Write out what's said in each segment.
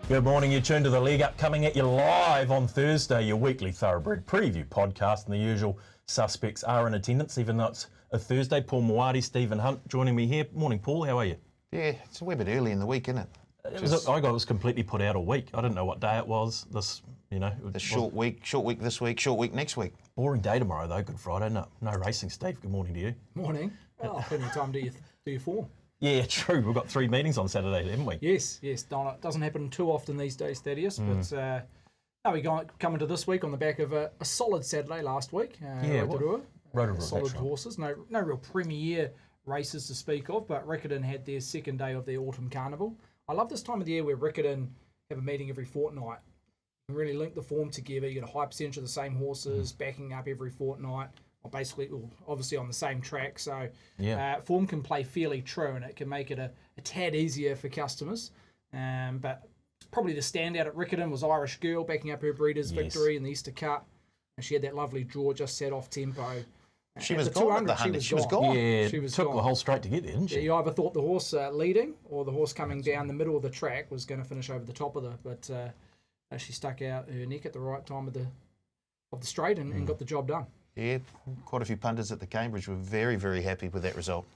Good morning, you're tuned to The Leg Up, coming at you live on Thursday, your weekly thoroughbred preview podcast, and the usual suspects are in attendance, even though it's a Thursday. Paul Moati, Stephen Hunt joining me here. Morning, Paul, how are you? Yeah, it's a wee bit early in the week, isn't it? I was completely put out a week. I didn't know what day it was. The short week this week, short week next week. Boring day tomorrow though, Good Friday. No racing. Steve, good morning to you. Morning. Oh, plenty of time to do your form. Yeah, true. We've got 3 meetings on Saturday, haven't we? Yes. It doesn't happen too often these days, Thaddeus. But we come into this week on the back of a solid Saturday last week. Rotorua, solid horses. No real premier races to speak of, but Riccarton had their second day of their autumn carnival. I love this time of the year where Riccarton have a meeting every fortnight. You can really link the form together. You get a high percentage of the same horses backing up every fortnight. Obviously on the same track, so form can play fairly true, and it can make it a tad easier for customers. But probably the standout at Riccarton was Irish Girl backing up her breeder's victory in the Easter Cup. And she had that lovely draw, just set off tempo. She was gone at the 100. She was gone. Yeah, she took the whole straight to get there, didn't she? You either thought the horse leading or the horse coming down the middle of the track was going to finish over the top of her, but she stuck out her neck at the right time of the straight and got the job done. Yeah, quite a few punters at the Cambridge were very, very happy with that result.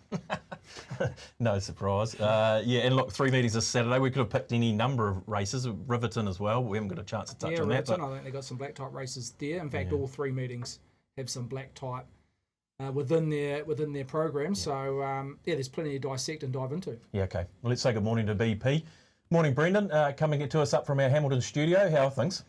No surprise. And look, 3 meetings this Saturday. We could have picked any number of races. Riverton as well. We haven't got a chance to touch on that. Riverton, I think they got some black type races there. In fact, all 3 meetings have some black type within their program. So there's plenty to dissect and dive into. Yeah, okay. Well, let's say good morning to BP. Morning, Brendan. Coming to us up from our Hamilton studio. How are things?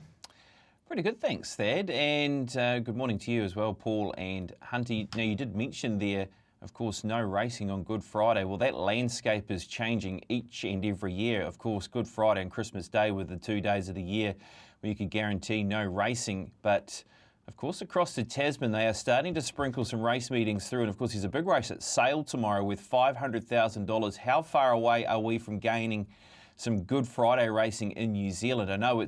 Pretty good, thanks, Thad, and good morning to you as well, Paul and Hunty. Now, you did mention there, of course, no racing on Good Friday. Well, that landscape is changing each and every year. Of course, Good Friday and Christmas Day were the 2 days of the year where you could guarantee no racing. But, of course, across the Tasman, they are starting to sprinkle some race meetings through. And, of course, there's a big race at Sale tomorrow with $500,000. How far away are we from gaining some Good Friday racing in New Zealand? I know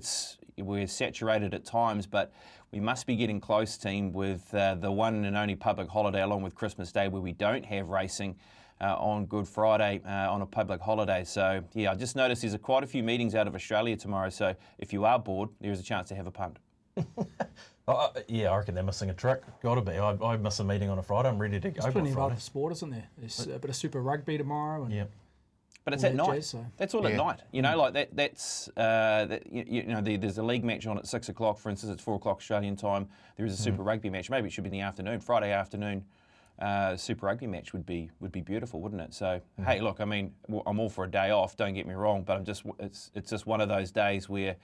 we're saturated at times, but we must be getting close, team, with the one and only public holiday along with Christmas Day where we don't have racing on Good Friday on a public holiday. So, I just noticed there's quite a few meetings out of Australia tomorrow. So if you are bored, there's a chance to have a punt. I reckon they're missing a trick. Got to be. I miss a meeting on a Friday. I'm ready to go. There's plenty of other sport, isn't there? There's a bit of Super Rugby tomorrow. And But it's at night. That's all at night. You know, like that. There's a league match on at 6 o'clock. For instance, it's 4 o'clock Australian time. There is a Super Rugby match. Maybe it should be in the afternoon. Friday afternoon, Super Rugby match would be beautiful, wouldn't it? So hey, look, I mean, I'm all for a day off. Don't get me wrong, but it's just one of those days where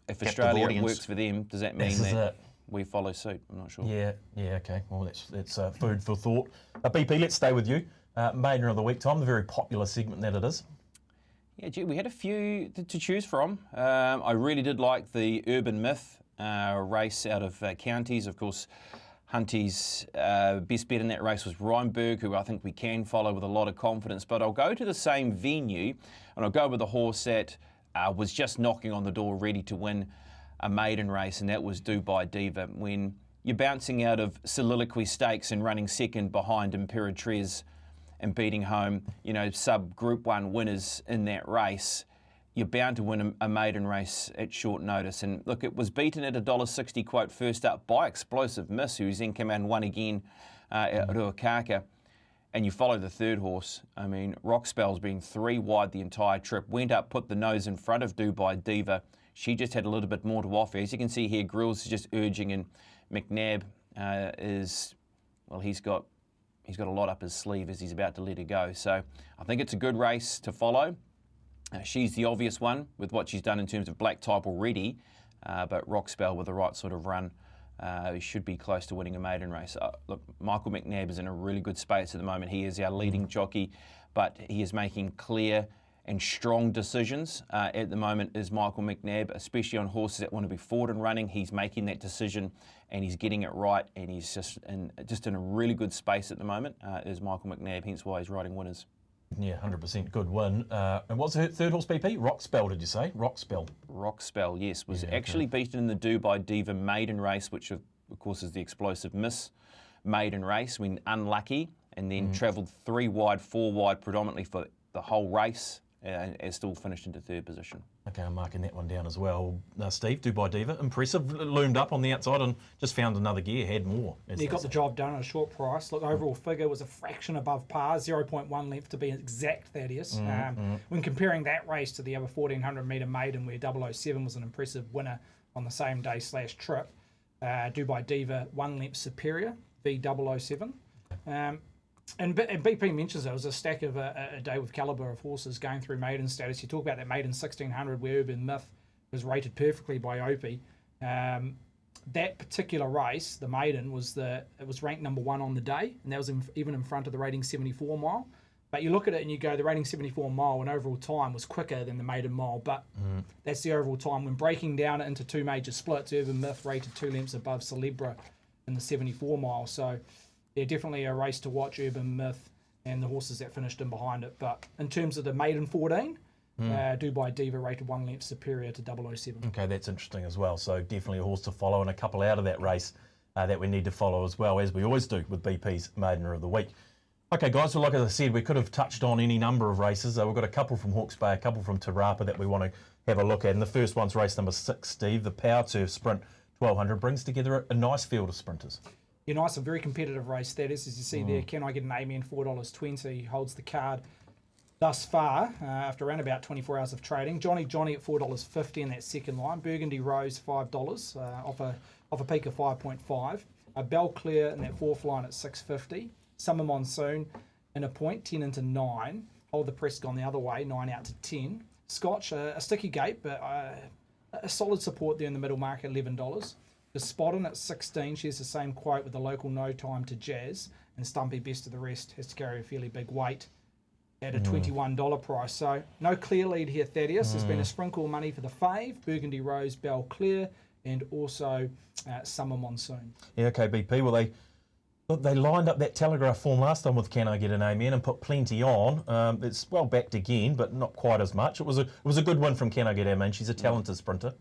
if Australia works for them, does that mean that we follow suit? I'm not sure. Yeah. Okay. Well, that's food for thought. BP, let's stay with you. Maiden of the Week time, the very popular segment that it is. Yeah, gee, we had a few to choose from. I really did like the Urban Myth race out of Counties. Of course, Hunty's best bet in that race was Reinberg, who I think we can follow with a lot of confidence. But I'll go to the same venue, and I'll go with the horse that was just knocking on the door ready to win a maiden race, and that was Dubai Diva. When you're bouncing out of Soliloquy Stakes and running second behind IMPERATRIZ and beating home, sub-Group 1 winners in that race, you're bound to win a maiden race at short notice. And look, it was beaten at $1.60 quote first up by Explosive Miss, who's then come out and won again at Ruakaka. And you follow the third horse. I mean, Rockspell's been 3 wide the entire trip, went up, put the nose in front of Dubai Diva. She just had a little bit more to offer. As you can see here, Grills is just urging, and McNabb he's got a lot up his sleeve as he's about to let her go. So I think it's a good race to follow. She's the obvious one with what she's done in terms of black type already, but Rockspell with the right sort of run should be close to winning a maiden race. Look, Michael McNabb is in a really good space at the moment. He is our leading jockey, but he is making clear and strong decisions at the moment is Michael McNabb, especially on horses that want to be forward and running. He's making that decision and he's getting it right, and he's just in a really good space at the moment is Michael McNabb, hence why he's riding winners. Yeah, 100% good win. And what's the third horse, BP? Rockspell, did you say? Rockspell. Rockspell, yes, was actually beaten in the Dubai Diva maiden race, which of course is the Explosive Miss maiden race, when unlucky, and then travelled 3 wide, 4 wide predominantly for the whole race, and still finished into third position. Okay, I'm marking that one down as well. Steve, Dubai Diva, impressive, loomed up on the outside and just found another gear, had more. He got the job done at a short price. Look, overall figure was a fraction above par, 0.1 length to be exact, Thaddeus. When comparing that race to the other 1400 metre maiden where 007 was an impressive winner on the same day / trip, Dubai Diva 1 length superior, V007. And BP mentions it was a stack of a day with calibre of horses going through maiden status. You talk about that maiden 1600 where Urban Myth was rated perfectly by Opie. That particular race, the maiden, it was ranked number 1 on the day, and that was even in front of the rating 74 mile. But you look at it and you go, the rating 74 mile in overall time was quicker than the maiden mile, but that's the overall time. When breaking down it into 2 major splits, Urban Myth rated 2 lengths above Celebra in the 74 mile. So yeah, definitely a race to watch, Urban Myth and the horses that finished in behind it. But in terms of the maiden 14, Dubai Diva rated 1 length superior to 007. Okay, that's interesting as well. So definitely a horse to follow and a couple out of that race that we need to follow as well, as we always do with BP's Maidener of the Week. Okay, guys, well, like I said, we could have touched on any number of races. We've got a couple from Hawke's Bay, a couple from Te Rapa that we want to have a look at. And the first one's race number 6, Steve, the Power Turf Sprint 1200, brings together a nice field of sprinters. Yeah, nice, a very competitive race that is. As you see there, Can I Get an Amen, $4.20, holds the card thus far after around about 24 hours of trading. Johnny at $4.50 in that second line. Burgundy Rose, $5 off a peak of 5.5. Belle Claire in that fourth line at $6.50. Summer Monsoon in a point, 10 into 9. Hold the Press gone the other way, 9 out to 10. Scotch, a sticky gate, but a solid support there in the middle market, $11. The Spottin at 16, she has the same quote with the local No Time to Jazz, and Stumpy Best of the Rest has to carry a fairly big weight at a $21 price. So no clear lead here, Thaddeus. There's been a sprinkle of money for the fave, Burgundy Rose, Belle Claire, and also Summer Monsoon. Yeah, okay, BP. Well, they lined up that Telegraph form last time with Can I Get an Amen and put plenty on. It's well backed again, but not quite as much. It was a good win from Can I Get an Amen. She's a talented sprinter.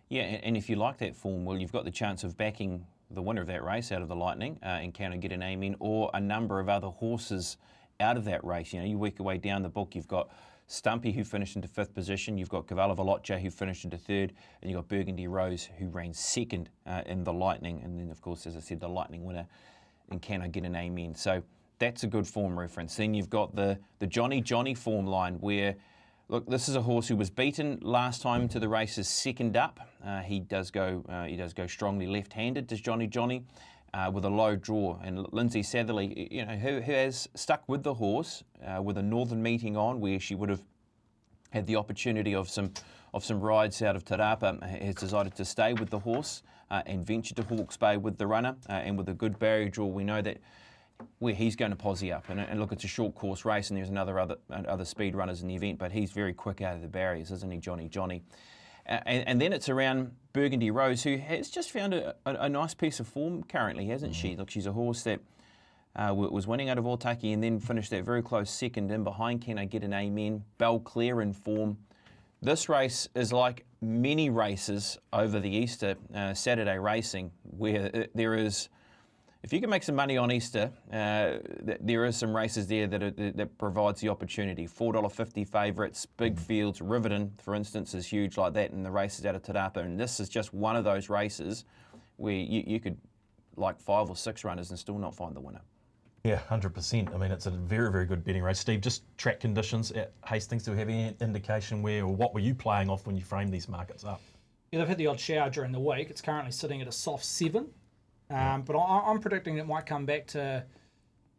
Yeah, and if you like that form, well, you've got the chance of backing the winner of that race out of the Lightning and Can I Get an Amen, or a number of other horses out of that race. You know, you work your way down the book, you've got Stumpy, who finished into 5th position, you've got Cavallo Veloce, who finished into 3rd, and you've got Burgundy Rose, who ran 2nd in the Lightning, and then, of course, as I said, the Lightning winner in Can I Get an Amen. So that's a good form reference. Then you've got the Johnny form line where, look, this is a horse who was beaten last time to the races second up. He does go strongly left-handed, does Johnny, with a low draw. And Lindsay Satherley, you know, who has stuck with the horse with a Northern meeting on, where she would have had the opportunity of some rides out of Te Rapa, has decided to stay with the horse and venture to Hawke's Bay with the runner, and with a good barrier draw, we know that where he's going to posse up. And look, it's a short course race, and there's other speed runners in the event, but he's very quick out of the barriers, isn't he, Johnny? And then it's around Burgundy Rose, who has just found a nice piece of form currently, hasn't she? Look, she's a horse that was winning out of Otaki and then finished that very close second in behind Can I Get an Amen. Belle Claire in form. This race is like many races over the Easter Saturday racing, where there is, if you can make some money on Easter, there is some races there that provides the opportunity. $4.50 favourites, big fields. Riverton, for instance, is huge like that in the races out of Te Rapa. And this is just one of those races where you could like 5 or 6 runners and still not find the winner. Yeah, 100%. I mean, it's a very, very good betting race. Steve, just track conditions at Hastings, do we have any indication where, or what were you playing off when you framed these markets up? Yeah, they've had the odd shower during the week. It's currently sitting at a soft 7. But I'm predicting it might come back to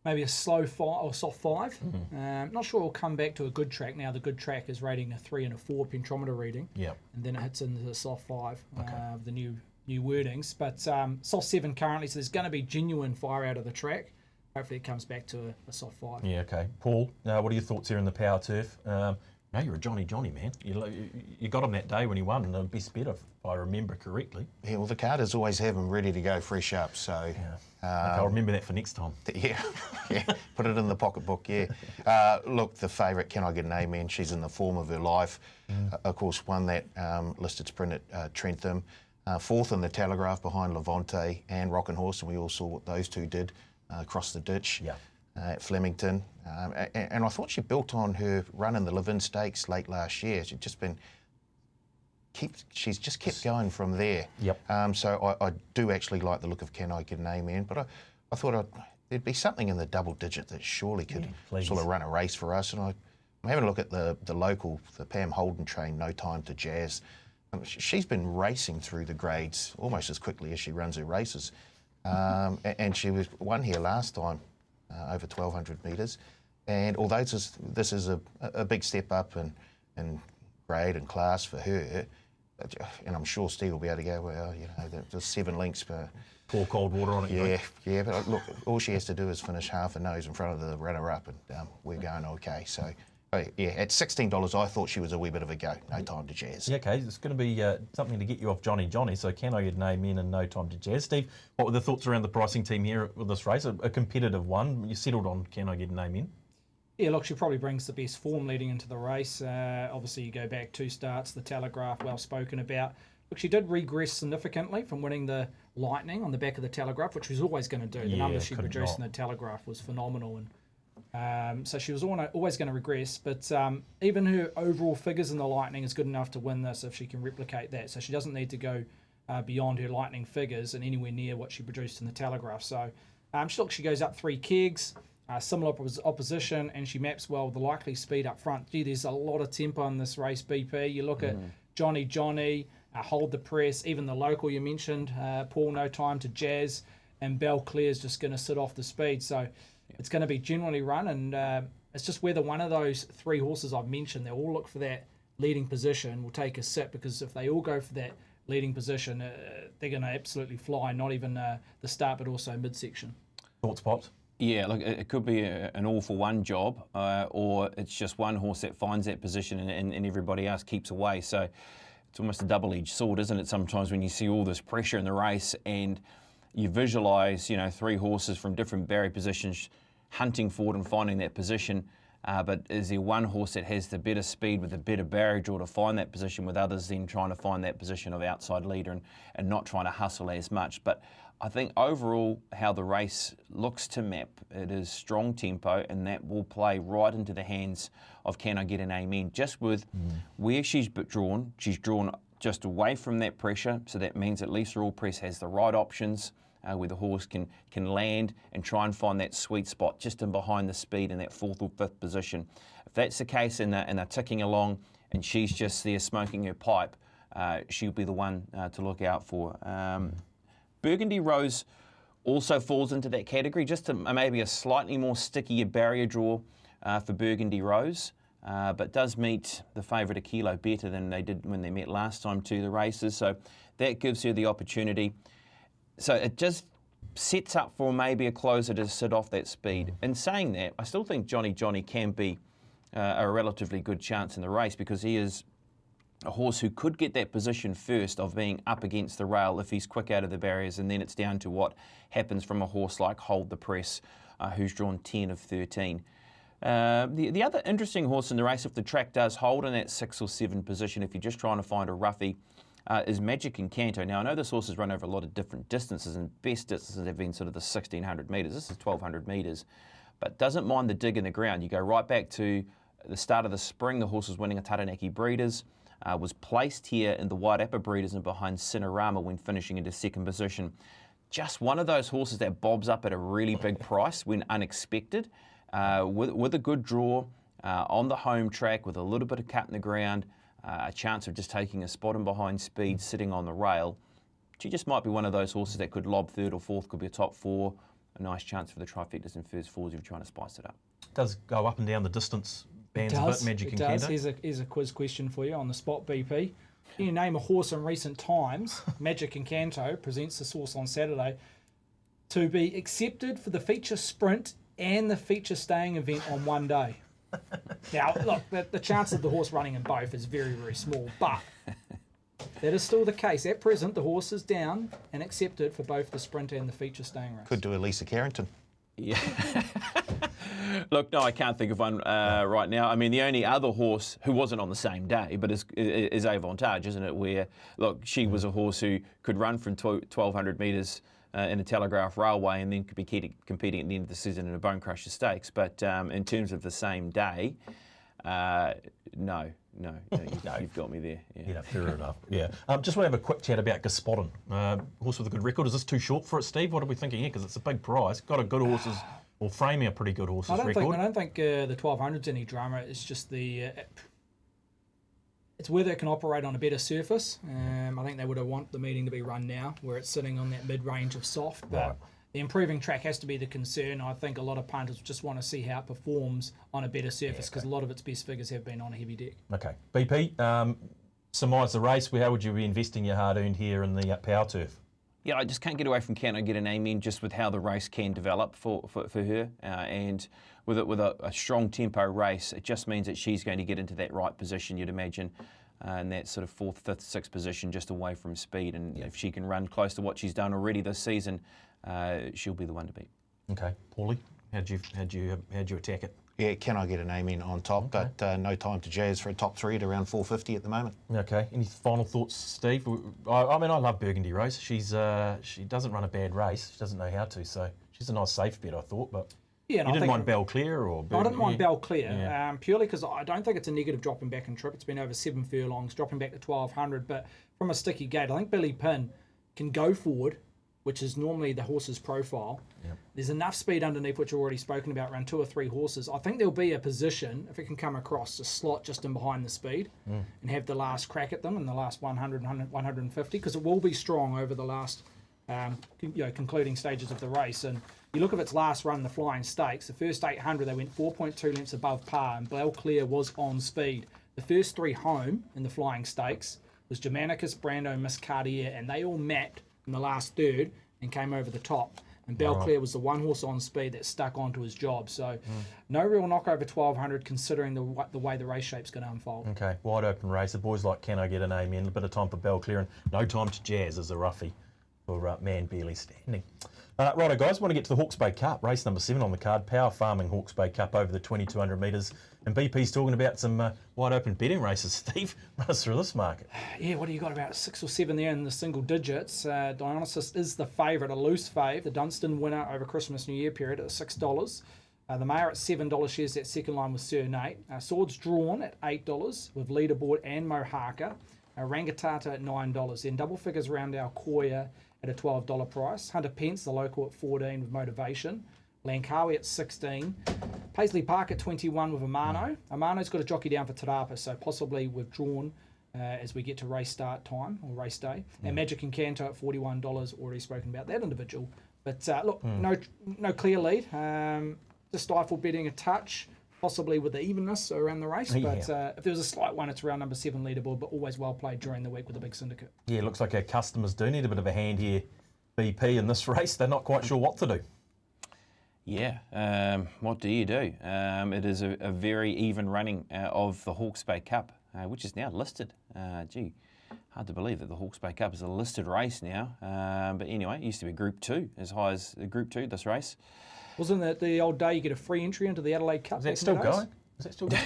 maybe a slow 5 or soft 5. Not sure it'll come back to a good track. Now the good track is rating a 3 and a 4 pentrometer reading. Yeah. And then it hits into the soft 5 with the new wordings. But soft 7 currently, so there's going to be genuine fire out of the track. Hopefully it comes back to a soft 5. Yeah, okay. Paul, what are your thoughts here in the Power Turf? No, you're a Johnny, man. You got him that day when he won, and the best bet, if I remember correctly. Yeah, well, the carders always have him ready to go fresh up, so... Okay, I'll remember that for next time. Yeah, put it in the pocketbook, yeah. Look, the favourite, Can I Get an Amen? She's in the form of her life. Of course, won that listed sprint at Trentham. 4th in the Telegraph behind Levante and Rockin' Horse, and we all saw what those two did across the ditch. Yeah. at Flemington. And I thought she built on her run in the Levin Stakes late last year. She's just kept going from there. Yep. So I do actually like the look of Can I Get an Amen, but I thought there'd be something in the double digit that surely could sort of run a race for us. And I'm having a look at the local, the Pam Holden train, No Time to Jazz. She's been racing through the grades almost as quickly as she runs her races. And she won here last time, over 1,200 metres. And although this is a big step up in grade and class for her, and I'm sure Steve will be able to go, well, you know, there's 7 lengths per... Pour cold water on it. Yeah, but look, all she has to do is finish half a nose in front of the runner-up, and we're going okay. So, yeah, at $16, I thought she was a wee bit of a go. No Time to Jazz. Yeah, okay, it's going to be something to get you off Johnny. So Can I Get an Amen and No Time to Jazz? Steve, what were the thoughts around the pricing team here with this race? A competitive one. You settled on Can I Get an Amen? Yeah, look, she probably brings the best form leading into the race. Obviously, you go back 2 starts, the Telegraph, well spoken about. Look, she did regress significantly from winning the Lightning on the back of the Telegraph, which she was always going to do. The numbers she produced in the Telegraph was phenomenal, and so she was always going to regress. But even her overall figures in the Lightning is good enough to win this if she can replicate that. So she doesn't need to go beyond her Lightning figures and anywhere near what she produced in the Telegraph. So she goes up 3 kegs. Similar opposition, and she maps well with the likely speed up front. Gee, there's a lot of tempo in this race, BP. You look at Johnny, Hold the Press, even the local you mentioned, Paul No Time to Jazz, and Belle Claire's just going to sit off the speed. So it's going to be generally run, and it's just whether one of those 3 horses I've mentioned, they all look for that leading position, will take a sit, because if they all go for that leading position, they're going to absolutely fly, not even the start, but also midsection. Thoughts, Pops? Yeah, look, it could be an all-for-one job, or it's just one horse that finds that position and everybody else keeps away. So it's almost a double-edged sword, isn't it, sometimes when you see all this pressure in the race and you visualise, 3 horses from different barrier positions hunting forward and finding that position, but is there one horse that has the better speed with the better barrier draw to find that position, with others then trying to find that position of outside leader and not trying to hustle as much? But I think overall how the race looks to map, it is strong tempo, and that will play right into the hands of Can I Get an Amen. Just with where she's drawn just away from that pressure, so that means at least All Press has the right options where the horse can land and try and find that sweet spot just in behind the speed in that 4th or 5th position. If that's the case and they're ticking along and she's just there smoking her pipe, she'll be the one to look out for. Burgundy Rose also falls into that category, just to maybe a slightly more stickier barrier draw for Burgundy Rose, but does meet the favourite a kilo better than they did when they met last time to the races, so that gives her the opportunity. So it just sets up for maybe a closer to sit off that speed. In saying that, I still think Johnny can be a relatively good chance in the race, because he is a horse who could get that position first of being up against the rail if he's quick out of the barriers, and then it's down to what happens from a horse like Hold the Press, who's drawn 10 of 13. The other interesting horse in the race, if the track does hold in that 6 or 7 position, if you're just trying to find a roughie, is Magic Encanto. Now, I know this horse has run over a lot of different distances, and best distances have been sort of the 1,600 metres. This is 1,200 metres, but doesn't mind the dig in the ground. You go right back to the start of the spring, the horse was winning a Taranaki Breeders, was placed here in the RAPA Breeders and behind Cinerama when finishing into 2nd position. Just one of those horses that bobs up at a really big price when unexpected, with a good draw on the home track, with a little bit of cut in the ground, a chance of just taking a spot in behind speed, sitting on the rail. She just might be one of those horses that could lob 3rd or 4th, could be a top 4. A nice chance for the trifectas and first 4s if you're trying to spice it up. Does go up and down the distance bands a bit, Magic Encanto? Here's a quiz question for you on the spot, BP. Can you name a horse in recent times, Magic Encanto presents this horse on Saturday, to be accepted for the feature sprint and the feature staying event on one day? Now, look, the chance of the horse running in both is very, very small, but that is still the case. At present, the horse is down and accepted for both the sprint and the feature staying race. Could do a Lisa Carrington. Yeah. Look, no, I can't think of one right now. I mean, the only other horse who wasn't on the same day, but is Avantage, isn't it? Where, look, she was a horse who could run from 1,200 metres in a Telegraph Railway, and then could be competing at the end of the season in a Bone Crusher Stakes. But in terms of the same day, no, you've got me there. Yeah, fair enough. Yeah. Just want to have a quick chat about Gospodin. Horse with a good record. Is this too short for it, Steve? What are we thinking here? Because it's a big prize. Got a good horses, or framing a pretty good horses record. I don't think the 1200's any drama. It's just it's whether it can operate on a better surface. I think they would have want the meeting to be run now, where it's sitting on that mid-range of soft. But Right. the improving track has to be the concern. I think a lot of punters just want to see how it performs on a better surface, because a lot of its best figures have been on a heavy deck. Okay. BP, surmise the race. How would you be investing your hard-earned here in the power turf? Yeah, I just can't get away from Can I Get a Name In, just with how the race can develop for her. And with a strong tempo race, it just means that she's going to get into that right position, you'd imagine, in that sort of 4th, 5th, 6th position, just away from speed. And if she can run close to what she's done already this season, she'll be the one to beat. Okay. Paulie, how'd you attack it? Yeah, Can I Get a Name In on top, but No Time to Jazz for a top 3 at around 450 at the moment. Okay. Any final thoughts, Steve? I mean, I love Burgundy Race. She doesn't run a bad race. She doesn't know how to, so she's a nice safe bet, I thought. But Yeah, and you I didn't think mind Belclare or Burgundy? I didn't mind Belclare, Yeah. purely because I don't think it's a negative dropping back in trip. It's been over 7 furlongs, dropping back to 1200. But from a sticky gate, I think Billy Pin can go forward, which is normally the horse's profile. Yep. There's enough speed underneath, which we've already spoken about, around 2 or 3 horses. I think there'll be a position, if it can come across, to slot just in behind the speed and have the last crack at them in the last 100, 150, because it will be strong over the last concluding stages of the race. And you look at its last run, the Flying Stakes, the first 800, they went 4.2 lengths above par, and Belclare was on speed. The first 3 home in the Flying Stakes was Germanicus, Brando, Miss Cartier, and they all mapped in the last third and came over the top. And Belclare was the one horse on speed that stuck onto his job. So no real knock over 1200, considering the way the race shape's going to unfold. Okay, wide open race. The boys like Can I Get a Name In? A bit of time for Belclare and No Time to Jazz as a roughie for Man Barely Standing. Righto, guys, want to get to the Hawke's Bay Cup, race number 7 on the card, Power Farming Hawke's Bay Cup over the 2200 metres. And BP's talking about some wide open betting races. Steve, run us through this market. Yeah, what do you got, about 6 or 7 there in the single digits? Dionysus is the favourite, a loose fave. The Dunstan winner over Christmas New Year period at $6. The Mayor at $7 shares that second line with Sir Nate. Swords Drawn at $8 with Leaderboard and Mohaka. Rangatata at $9. Then double figures round our Koya at a $12 price. Hunter Pence, the local, at $14 with Motivation. Langkawi at $16. Paisley Park at $21 with Amano. Amano's got a jockey down for Te Rapa, so possibly withdrawn as we get to race start time or race day. And Magic Encanto at $41, already spoken about that individual. But look, no clear lead. Just stifle betting a touch, possibly with the evenness around the race. But if there was a slight one, it's around number 7 leaderboard, but always well played during the week with a big syndicate. Yeah, looks like our customers do need a bit of a hand here, BP, in this race. They're not quite sure what to do. Yeah, what do you do? It is a very even running of the Hawke's Bay Cup, which is now listed. Hard to believe that the Hawke's Bay Cup is a listed race now. But anyway, it used to be Group 2, as high as Group 2, this race. Wasn't that the old day you get a free entry into the Adelaide Cup? Is that still going? Is that still going?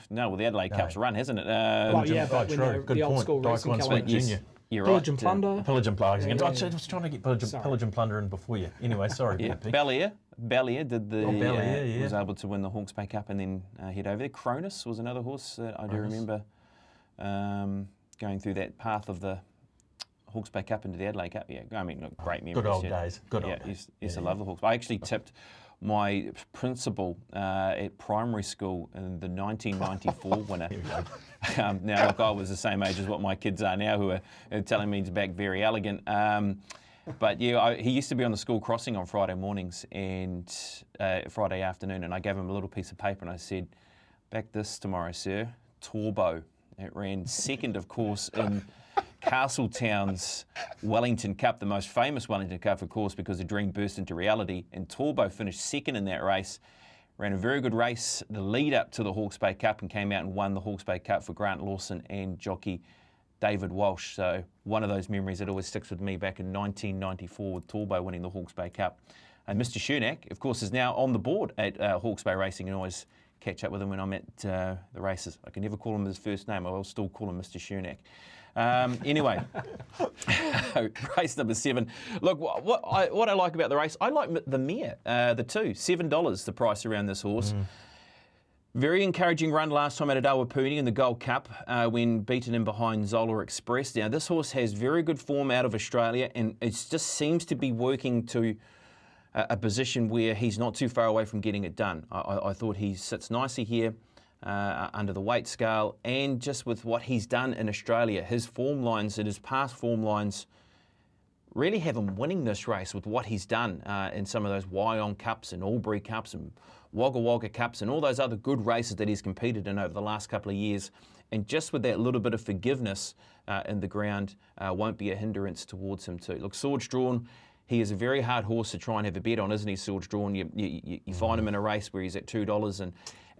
No, well, the Adelaide Cup's run, hasn't it? Well, yeah, but when true. Good the old point. school racing Dyke calendar. Junior. Yes, you're Pillage right. and Plunder. Pillage and Plunder. Yeah. I was trying to get Pillage and Plunder in before you. Anyway, sorry, Yeah, BP. Ballier did the Ballier, was able to win the Hawke's Bay Cup and then head over there. Cronus was another horse that I do remember going through that path of the Hawke's Bay Cup into the Adelaide Cup. Yeah, I mean, look, great memories. Good old days. Good old days. Used to love the Hawke's. I actually tipped my principal at primary school in the 1994 winner. Now, look, I was the same age as what my kids are now, who are telling me to back Very Elegant. But yeah, he used to be on the school crossing on Friday mornings and Friday afternoon, and I gave him a little piece of paper and I said, back this tomorrow, sir, Torbo. It ran second, of course, in Castletown's Wellington Cup, the most famous Wellington Cup, of course, because the dream burst into reality. And Torbo finished second in that race, ran a very good race, the lead up to the Hawke's Bay Cup, and came out and won the Hawke's Bay Cup for Grant Lawson and jockey David Walsh. So one of those memories that always sticks with me back in 1994 with Torbo winning the Hawke's Bay Cup. And Mr. Shernack, of course, is now on the board at Hawke's Bay Racing and always catch up with him when I'm at the races. I can never call him his first name. I will still call him Mr. Shernack. Anyway, race number 7. Look, what I like about the race, I like the mare, the 2, $7 the price around this horse. Very encouraging run last time at Awapuni in the Gold Cup when beaten in behind Zola Express. Now, this horse has very good form out of Australia, and it just seems to be working to a position where he's not too far away from getting it done. I thought he sits nicely here under the weight scale, and just with what he's done in Australia, his form lines and his past form lines really have him winning this race with what he's done in some of those Wyong Cups and Albury Cups and Wagga Wagga Cups and all those other good races that he's competed in over the last couple of years. And just with that little bit of forgiveness in the ground won't be a hindrance towards him too. Look, Swords Drawn, he is a very hard horse to try and have a bet on, isn't he, Swords Drawn? You find him in a race where he's at $2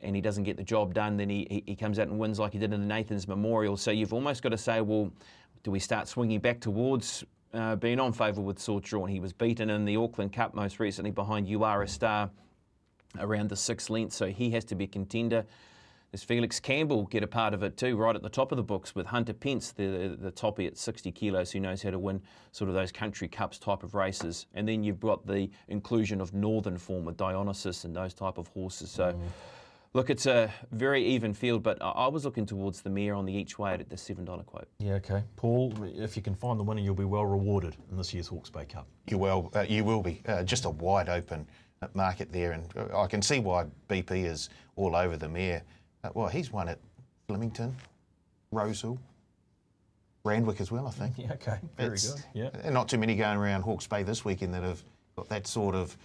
and he doesn't get the job done, then he comes out and wins like he did in the Nathan's Memorial. So you've almost got to say, well, do we start swinging back towards being on favour with Swords Drawn? He was beaten in the Auckland Cup most recently behind You Are a Star around the 6 lengths, so he has to be a contender. Does Felix Campbell get a part of it too, right at the top of the books with Hunter Pence, the toppie at 60 kilos, who knows how to win sort of those country cups type of races. And then you've got the inclusion of northern form with Dionysus and those type of horses. So, look, it's a very even field, but I was looking towards the mare on the each way at the $7 quote. Yeah, okay. Paul, if you can find the winner, you'll be well rewarded in this year's Hawke's Bay Cup. You will be. Just a wide open market there, and I can see why BP is all over the mare. Well, he's won at Flemington, Rosehill, Randwick as well, I think. Yeah, okay. Very good. Yeah. And not too many going around Hawke's Bay this weekend that have got that sort of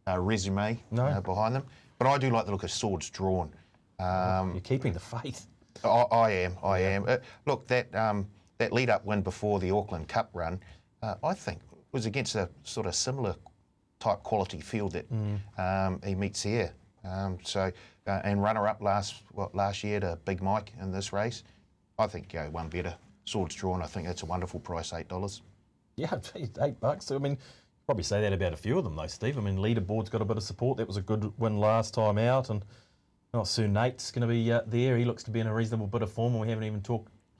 resume behind them. But I do like the look of Swords Drawn. You're keeping the faith. I am. Look, that lead-up win before the Auckland Cup run, I think was against a sort of similar type quality field that he meets here. And runner-up last year to Big Mike in this race. I think one better. Swords Drawn, I think that's a wonderful price, $8. Yeah, $8. I mean, probably say that about a few of them though, Steve. I mean, leaderboard's got a bit of support. That was a good win last time out, and soon Nate's going to be there. He looks to be in a reasonable bit of form, and we haven't even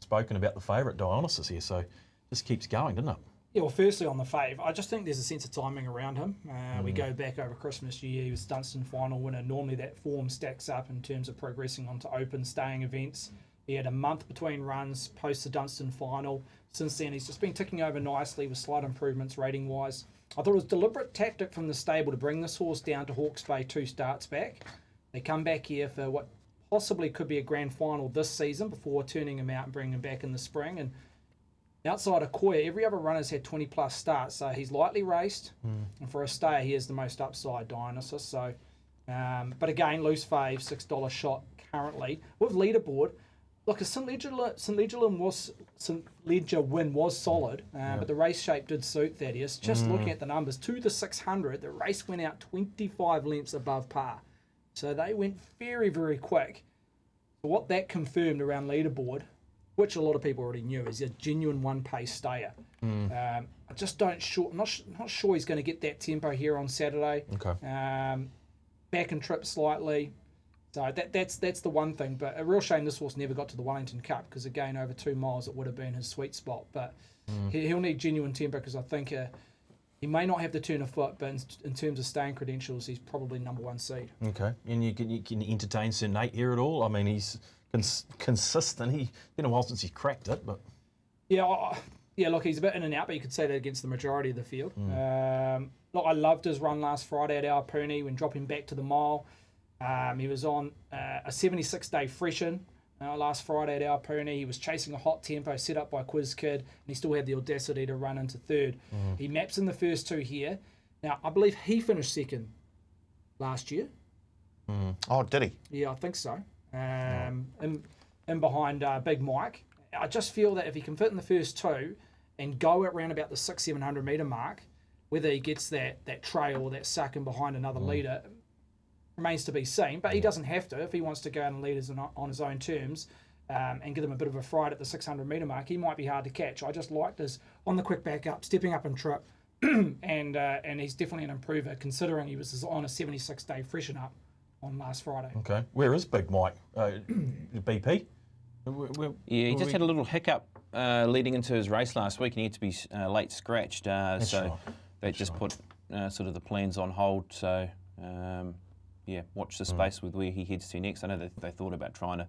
spoken about the favourite Dionysus here. So just keeps going, doesn't it? Yeah, well, firstly on the fave, I just think there's a sense of timing around him. We go back over Christmas year, he was Dunstan final winner. Normally that form stacks up in terms of progressing onto open staying events. He had a month between runs post the Dunstan final. Since then, he's just been ticking over nicely with slight improvements rating-wise. I thought it was a deliberate tactic from the stable to bring this horse down to Hawke's Bay 2 starts back. They come back here for what possibly could be a grand final this season before turning him out and bringing him back in the spring. And outside of Koya, every other runner's had 20-plus starts, so he's lightly raced. And for a stayer, he has the most upside, Dionysus. So, but again, loose fave, $6 shot currently. With leaderboard, look, a St Ledger win was solid, but the race shape did suit Thaddeus. Just looking at the numbers, to the 600, the race went out 25 lengths above par. So they went very, very quick. So what that confirmed around leaderboard, which a lot of people already knew, is a genuine one-pace stayer. I just not sure he's going to get that tempo here on Saturday. Okay. Back and trip slightly. So that's the one thing. But a real shame this horse never got to the Wellington Cup, because again, over 2 miles, it would have been his sweet spot. But he'll need genuine tempo, because I think he may not have the turn of foot, but in terms of staying credentials, he's probably #1 seed. Okay. And you can entertain Sir Nate here at all? I mean, he's consistent. He's been a while since he cracked it, but yeah. Look, he's a bit in and out, but you could say that against the majority of the field. Look, I loved his run last Friday at Awapuni when dropping back to the mile. He was on a 76-day freshen last Friday at Awapuni. He was chasing a hot tempo set up by Quiz Kid, and he still had the audacity to run into third. He maps in the first 2 here. Now, I believe he finished second last year. Oh, did he? Yeah, I think so. In behind Big Mike. I just feel that if he can fit in the first 2 and go around about the 600-700 metre mark, whether he gets that trail or that suck in behind another leader remains to be seen. But he doesn't have to. If he wants to go out and lead on his own terms and give them a bit of a fright at the 600 metre mark, he might be hard to catch. I just liked his on the quick back up, stepping up and trip, and he's definitely an improver considering he was on a 76-day freshen up on last Friday. Okay. Where is Big Mike? BP? Yeah, he just had a little hiccup leading into his race last week, and he had to be late scratched. So they just put sort of the plans on hold. So yeah, watch the space with where he heads to next. I know that they thought about trying to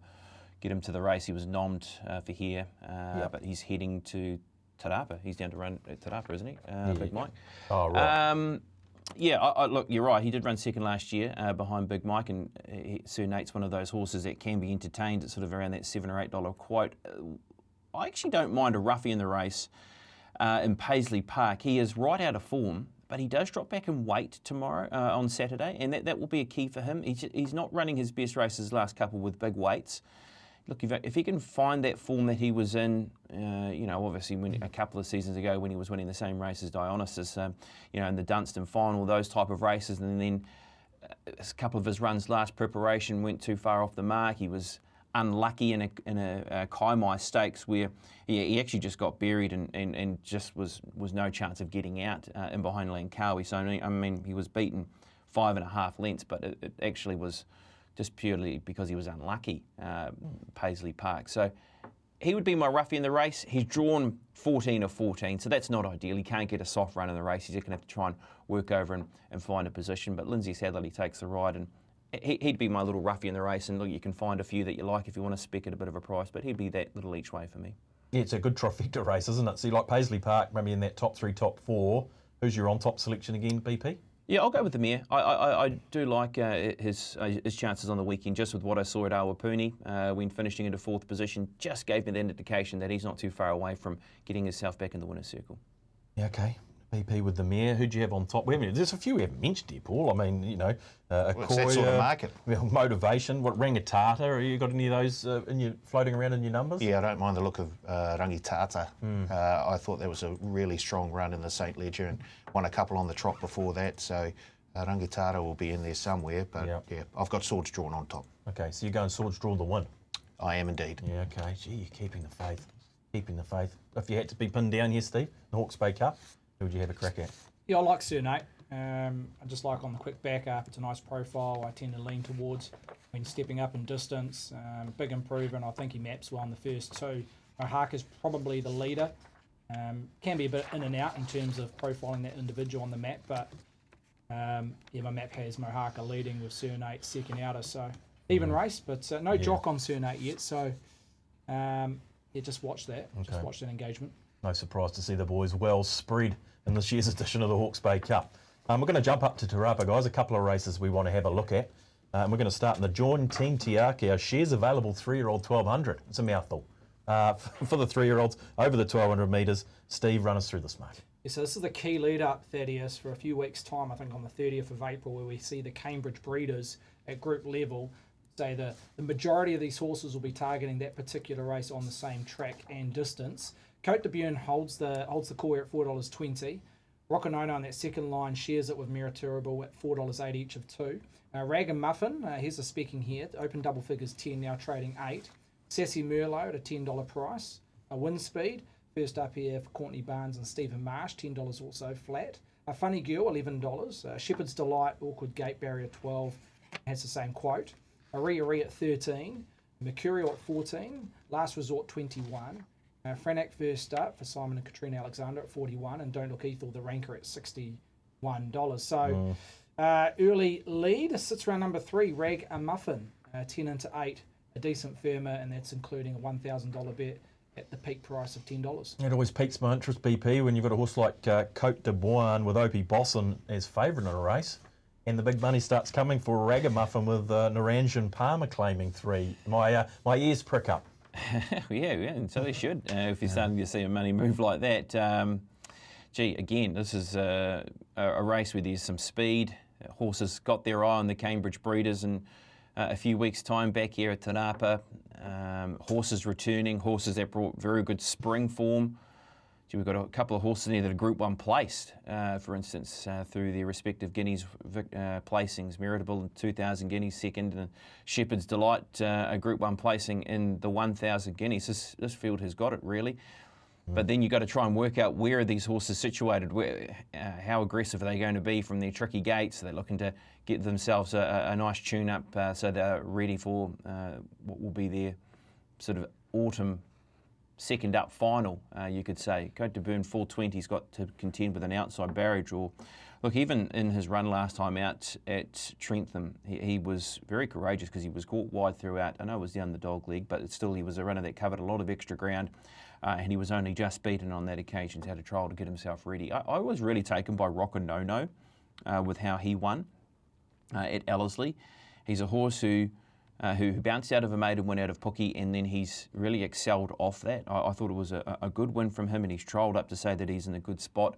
get him to the race. He was nommed for here, but he's heading to Te Rapa. He's down to run at Te Rapa, isn't he, Big Mike? Oh, right. Yeah, look, you're right. He did run second last year behind Big Mike, and Sir Nate's one of those horses that can be entertained at sort of around that $7 or $8 quote. I actually don't mind a roughie in the race in Paisley Park. He is right out of form, but he does drop back in weight tomorrow on Saturday, and that will be a key for him. He's not running his best races last couple with big weights. Look, if he can find that form that he was in, obviously a couple of seasons ago when he was winning the same race as Dionysus, in the Dunstan final, those type of races, and then a couple of his runs last preparation went too far off the mark. He was unlucky in a Kaimai Stakes where he actually just got buried and just was no chance of getting out in behind Langkawi. So, I mean, he was beaten 5.5 lengths, but it actually was just purely because he was unlucky, Paisley Park. So he would be my roughie in the race. He's drawn 14 of 14, so that's not ideal. He can't get a soft run in the race. He's just going to have to try and work over and find a position. But Lindsay Sadlerly takes the ride, and he'd be my little roughie in the race. And look, you can find a few that you like if you want to spec at a bit of a price, but he'd be that little each way for me. Yeah, it's a good trifecta race, isn't it? So you like Paisley Park, maybe in that top 3, top 4. Who's your on-top selection again, BP? Yeah, I'll go with the mare. I do like his chances on the weekend, just with what I saw at Awapuni when finishing into 4th position. Just gave me that indication that he's not too far away from getting himself back in the winner's circle. Yeah, okay. BP with the mare. Who'd you have on top? There's a few we haven't mentioned here, Paul. I mean, it's that sort of market. Motivation. What, Rangitata? Have you got any of those floating around in your numbers? Yeah, I don't mind the look of Rangitata. I thought there was a really strong run in the St. Ledger and won a couple on the trot before that. So Rangitata will be in there somewhere. But yeah, I've got Swords Drawn on top. Okay, so you're going Swords Drawn to win? I am indeed. Yeah, okay. Gee, you're keeping the faith. Keeping the faith. If you had to be pinned down here, Steve, the Hawke's Bay Cup, who would you have a crack at? Yeah, I like Sir Nate. I just like on the quick back up. It's a nice profile. I tend to lean towards when stepping up in distance. Big improvement. I think he maps well on the first 2. Mohaka's probably the leader. Can be a bit in and out in terms of profiling that individual on the map, but my map has Mohaka leading with Sir Nate second outer. So even race, but no jock on Sir Nate yet. So just watch that. Okay. Just watch that engagement. No surprise to see the boys well spread in this year's edition of the Hawke's Bay Cup. We're going to jump up to Te Rapa, guys. A couple of races we want to have a look at. We're going to start in the John Team Tiaki. Our shares available 3-year-old 1200. It's a mouthful. For the 3-year-olds over the 1200 metres. Steve, run us through this market. Yeah, so this is the key lead up, Thaddeus, for a few weeks' time, I think on the 30th of April, where we see the Cambridge breeders at group level say the majority of these horses will be targeting that particular race on the same track and distance. Cote de Buin holds the core at $4.20. Rocanono on that second line shares it with Meriturable at $4.80 each of 2. Rag and Muffin, here's the speaking here. Open double figures 10, now trading 8. Sassy Merlot at a $10 price. Wind Speed, first up here for Courtney Barnes and Stephen Marsh, $10 also flat. A Funny Girl, $11. Shepherd's Delight, Awkward Gate Barrier 12, has the same quote. Ari at 13. Mercurial at 14. Last Resort 21. Franak first up for Simon and Katrina Alexander at 41, and Don't Look Ethel, the ranker, at $61. So early lead sits around number 3, Rag a Muffin, 10 into 8, a decent firmer, and that's including a $1,000 bet at the peak price of $10. It always piques my interest, BP, when you've got a horse like Cote de Buin with Opie Bosson as favourite in a race, and the big money starts coming for Ragamuffin with Naranjan Palmer claiming 3. My ears prick up. Yeah, and so they should. If you're starting to see a money move like that. Again, this is a race where there's some speed. Horses got their eye on the Cambridge breeders in a few weeks' time back here at Te Rapa. Horses returning, horses that brought very good spring form. We've got a couple of horses in there that are Group 1 placed, for instance, through their respective Guineas placings. Meritable in 2,000 Guineas second, and Shepherd's Delight a Group 1 placing in the 1,000 Guineas. This field has got it, really. But then you've got to try and work out where are these horses situated, how aggressive are they going to be from their tricky gates. They're looking to get themselves a nice tune-up so they're ready for what will be their sort of autumn second up final, you could say. Cote de Bourne 420's got to contend with an outside barrier draw. Look, even in his run last time out at Trentham, he was very courageous because he was caught wide throughout. I know it was the underdog leg, but still he was a runner that covered a lot of extra ground, and he was only just beaten on that occasion. He had a trial to get himself ready. I was really taken by Rocker No with how he won at Ellerslie. He's a horse who bounced out of a maiden win out of Pookie, and then he's really excelled off that. I thought it was a good win from him, and he's trialled up to say that he's in a good spot.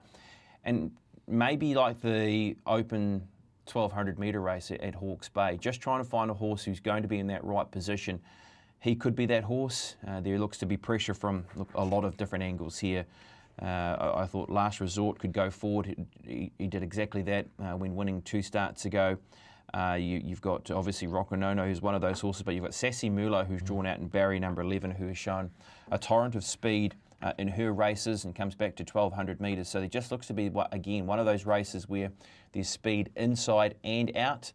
And maybe like the open 1200 metre race at Hawke's Bay, just trying to find a horse who's going to be in that right position. He could be that horse. There looks to be pressure from a lot of different angles here. I thought Last Resort could go forward. He did exactly that when winning 2 starts ago. You've got obviously Rocanono, who's one of those horses, but you've got Sassy Mulo, who's drawn out in Barry number 11, who has shown a torrent of speed in her races and comes back to 1200 metres. So there just looks to be, again, one of those races where there's speed inside and out.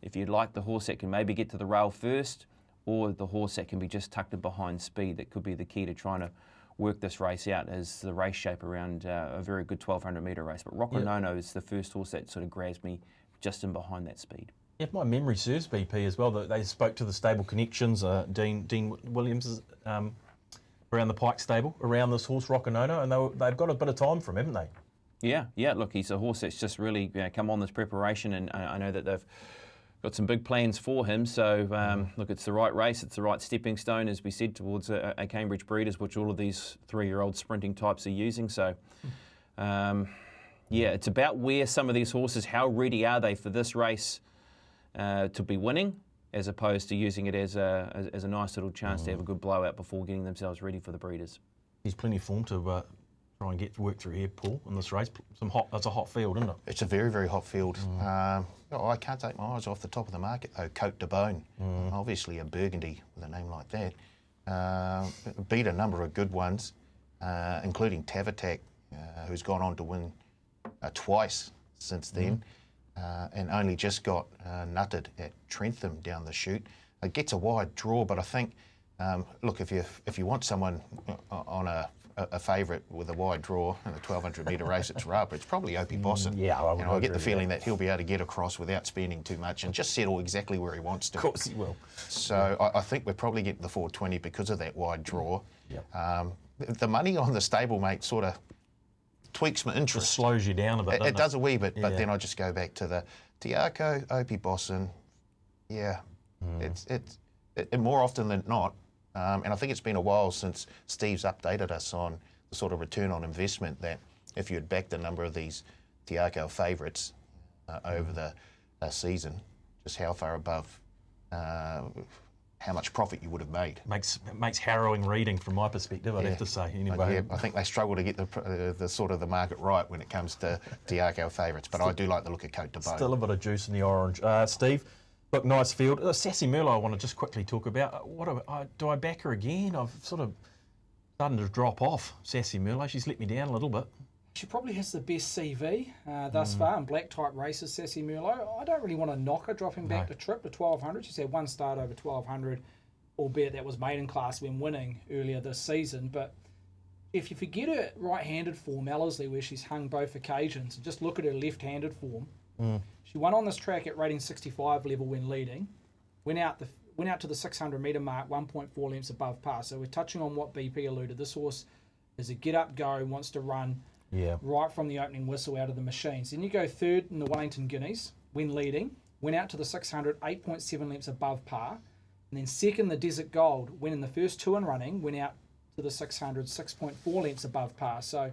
If you'd like the horse that can maybe get to the rail first, or the horse that can be just tucked in behind speed, that could be the key to trying to work this race out as the race shape around a very good 1200 metre race. But Rocanono is the first horse that sort of grabs me just in behind that speed. If my memory serves, BP as well, that they spoke to the stable connections, Dean Williams, around the Pike stable, around this horse Rocanono, and they've got a bit of time from him, haven't they? Yeah. Look, he's a horse that's just really come on this preparation, and I know that they've got some big plans for him. So, look, it's the right race. It's the right stepping stone, as we said, towards a Cambridge Breeders, which all of these 3-year-old sprinting types are using. So, it's about where some of these horses, how ready are they for this race to be winning, as opposed to using it as a nice little chance to have a good blowout before getting themselves ready for the Breeders. He's plenty of form to try and get to work through here, Paul, in this race. That's a hot field, isn't it? It's a very, very hot field. I can't take my eyes off the top of the market, though. Cote de Bourne, obviously a Burgundy with a name like that. Beat a number of good ones, including Tavatak, who's gone on to win twice since then. And only just got nutted at Trentham down the chute. It gets a wide draw, but I think, look, if you want someone on a favourite with a wide draw in a 1200 metre race, it's RAPA. It's probably Opie Bosson. I get the feeling that he'll be able to get across without spending too much and just settle exactly where he wants to. Of course he will. So I think we're probably getting the 420 because of that wide draw. The money on the stablemate sort of tweaks my interest. It slows you down a bit, It does a wee bit, but then I just go back to the Tiako, Opie Bosson. It's more often than not, and I think it's been a while since Steve's updated us on the sort of return on investment, that if you had backed a number of these Tiako favourites over the season, just how far above how much profit you would have made. Makes harrowing reading from my perspective, I'd have to say. Anyway. I think they struggle to get the sort of the market right when it comes to Tiako favourites, but I do like the look of Cote de Bourne. Still a bit of juice in the orange. Steve, look, nice field. Sassy Merlot I want to just quickly talk about. Do I back her again? I've sort of starting to drop off Sassy Merlot. She's let me down a little bit. She probably has the best CV thus far in black type races, Sassy Merlot. I don't really want to knock her dropping back to trip to 1200. She's had one start over 1200, albeit that was maiden class when winning earlier this season. But if you forget her right-handed form, Ellerslie, where she's hung both occasions, and just look at her left-handed form, she won on this track at rating 65 level when leading, went out to the 600 metre mark 1.4 lengths above par. So we're touching on what BP alluded. This horse is a get-up-go, wants to run right from the opening whistle out of the machines. Then you go third in the Wellington Guineas when leading, went out to the 600, 8.7 lengths above par. And then second, the Desert Gold, when in the first 2 and running, went out to the 600, 6.4 lengths above par. So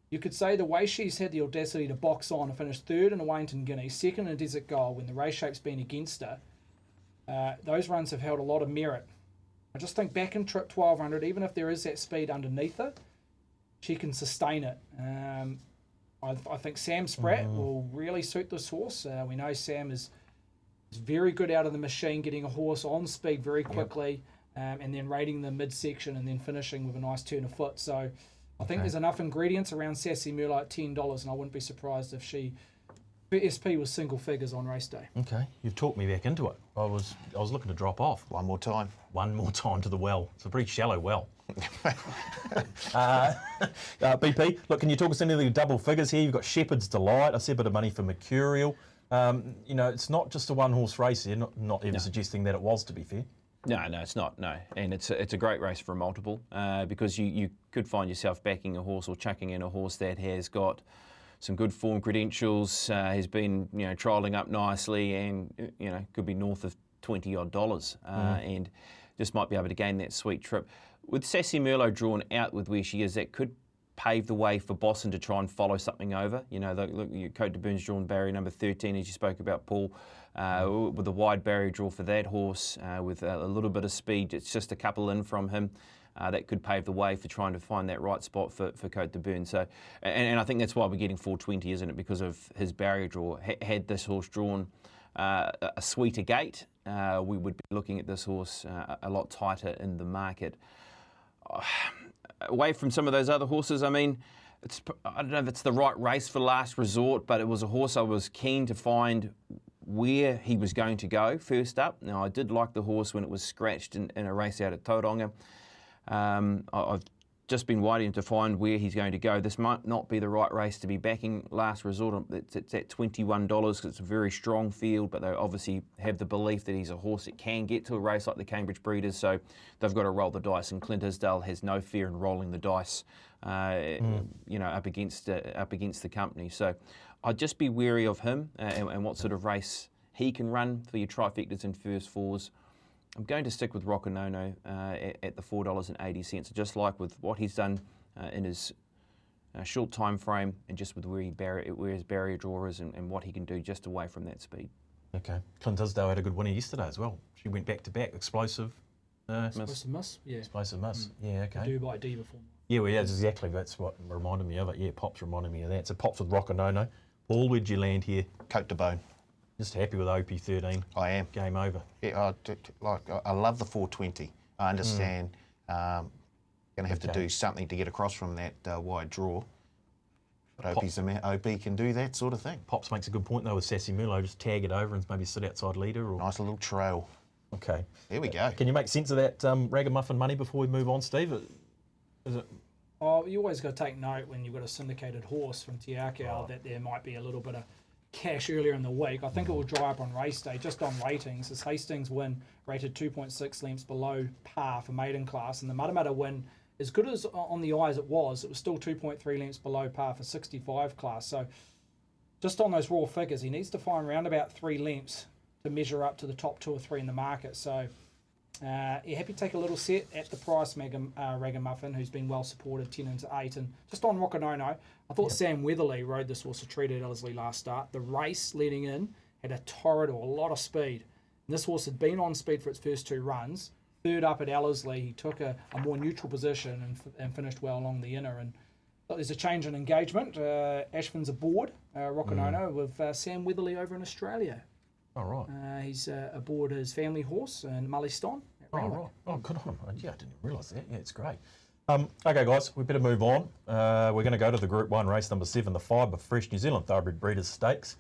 you could say the way she's had the audacity to box on and finish third in the Wellington Guineas, second in the Desert Gold, when the race shape's been against her, those runs have held a lot of merit. I just think back in trip 1200, even if there is that speed underneath her, she can sustain it. I think Sam Spratt will really suit this horse. We know Sam is very good out of the machine, getting a horse on speed very quickly, and then rating the midsection and then finishing with a nice turn of foot. So I think there's enough ingredients around Sassy Merlot at $10, and I wouldn't be surprised if her SP was single figures on race day. Okay, you've talked me back into it. I was looking to drop off. One more time. One more time to the well. It's a pretty shallow well. BP, look, can you talk us into the double figures here? You've got Shepherd's Delight. I see a bit of money for Mercurial. It's not just a one-horse race here. Not even suggesting that it was, to be fair. No, it's not. No, and it's a great race for a multiple because you could find yourself backing a horse or chucking in a horse that has got some good form credentials, has been trialling up nicely, and could be north of $20 odd, and just might be able to gain that sweet trip. With Sassy Merlot drawn out with where she is, that could pave the way for Boston to try and follow something over. Look, Cote de Boon's drawn barrier number 13, as you spoke about, Paul, with a wide barrier draw for that horse, with a little bit of speed. It's just a couple in from him. That could pave the way for trying to find that right spot for Cote de Boon. So, and I think that's why we're getting 420, isn't it? Because of his barrier draw. Had this horse drawn a sweeter gate, we would be looking at this horse a lot tighter in the market. Away from some of those other horses, I mean, I don't know if it's the right race for last resort, but it was a horse I was keen to find where he was going to go first up. Now, I did like the horse when it was scratched in a race out at Tauranga. I've just been waiting to find where he's going to go. This might not be the right race to be backing last resort. It's at $21 because it's a very strong field, but they obviously have the belief that he's a horse that can get to a race like the Cambridge Breeders, so they've got to roll the dice, and Clint Isdale has no fear in rolling the dice, up against the company. So I'd just be wary of him and what sort of race he can run for your trifectas and first fours. I'm going to stick with Rocanono at the $4.80, just like with what he's done in his short time frame, and just with where his barrier draw is and what he can do just away from that speed. Okay. Clint Isdale had a good winner yesterday as well. She went back to back, explosive. Explosive miss, yeah. Explosive miss. Yeah, okay. Do by D before. Yeah, well, yeah, exactly. That's what reminded me of it. Yeah, Pops reminded me of that. So Pops with Rocanono. Paul, where'd you land here? Cote de Boon. Just happy with OP13. I am. Game over. Yeah, I love the 420. I understand going to have to do something to get across from that wide draw. But OP can do that sort of thing. Pops makes a good point though with Sassy Merlot. Just tag it over and maybe sit outside leader. Or... Nice little trail. Okay. There we go. Can you make sense of that ragamuffin money before we move on, Steve? Is it? Oh, you always got to take note when you've got a syndicated horse from Te Akau that there might be a little bit of cash earlier in the week. I think it will dry up on race day. Just on ratings, his Hastings win rated 2.6 lengths below par for maiden class, and the Matamata win, as good as on the eye as it was still 2.3 lengths below par for 65 class. So just on those raw figures, he needs to find around about 3 lengths to measure up to the top 2 or 3 in the market. So you're happy to take a little set at the price, Ragamuffin, who's been well supported, 10 into 8. And just on Rocanono, I thought Sam Weatherly rode this horse a treat at Ellerslie last start. The race leading in had a torrid or a lot of speed. And this horse had been on speed for its first 2 runs. Third up at Ellerslie, he took a more neutral position and finished well along the inner. And there's a change in engagement. Ashvin's aboard Rocanono with Sam Weatherly over in Australia. Oh, right. He's aboard his family horse in Mulliston. Oh, right. Oh, good on him. Yeah, I didn't realise that. Yeah, it's great. Okay, guys, we better move on. We're going to go to the Group 1 race number 7, the Fibre Fresh New Zealand Thoroughbred Breeders' Stakes.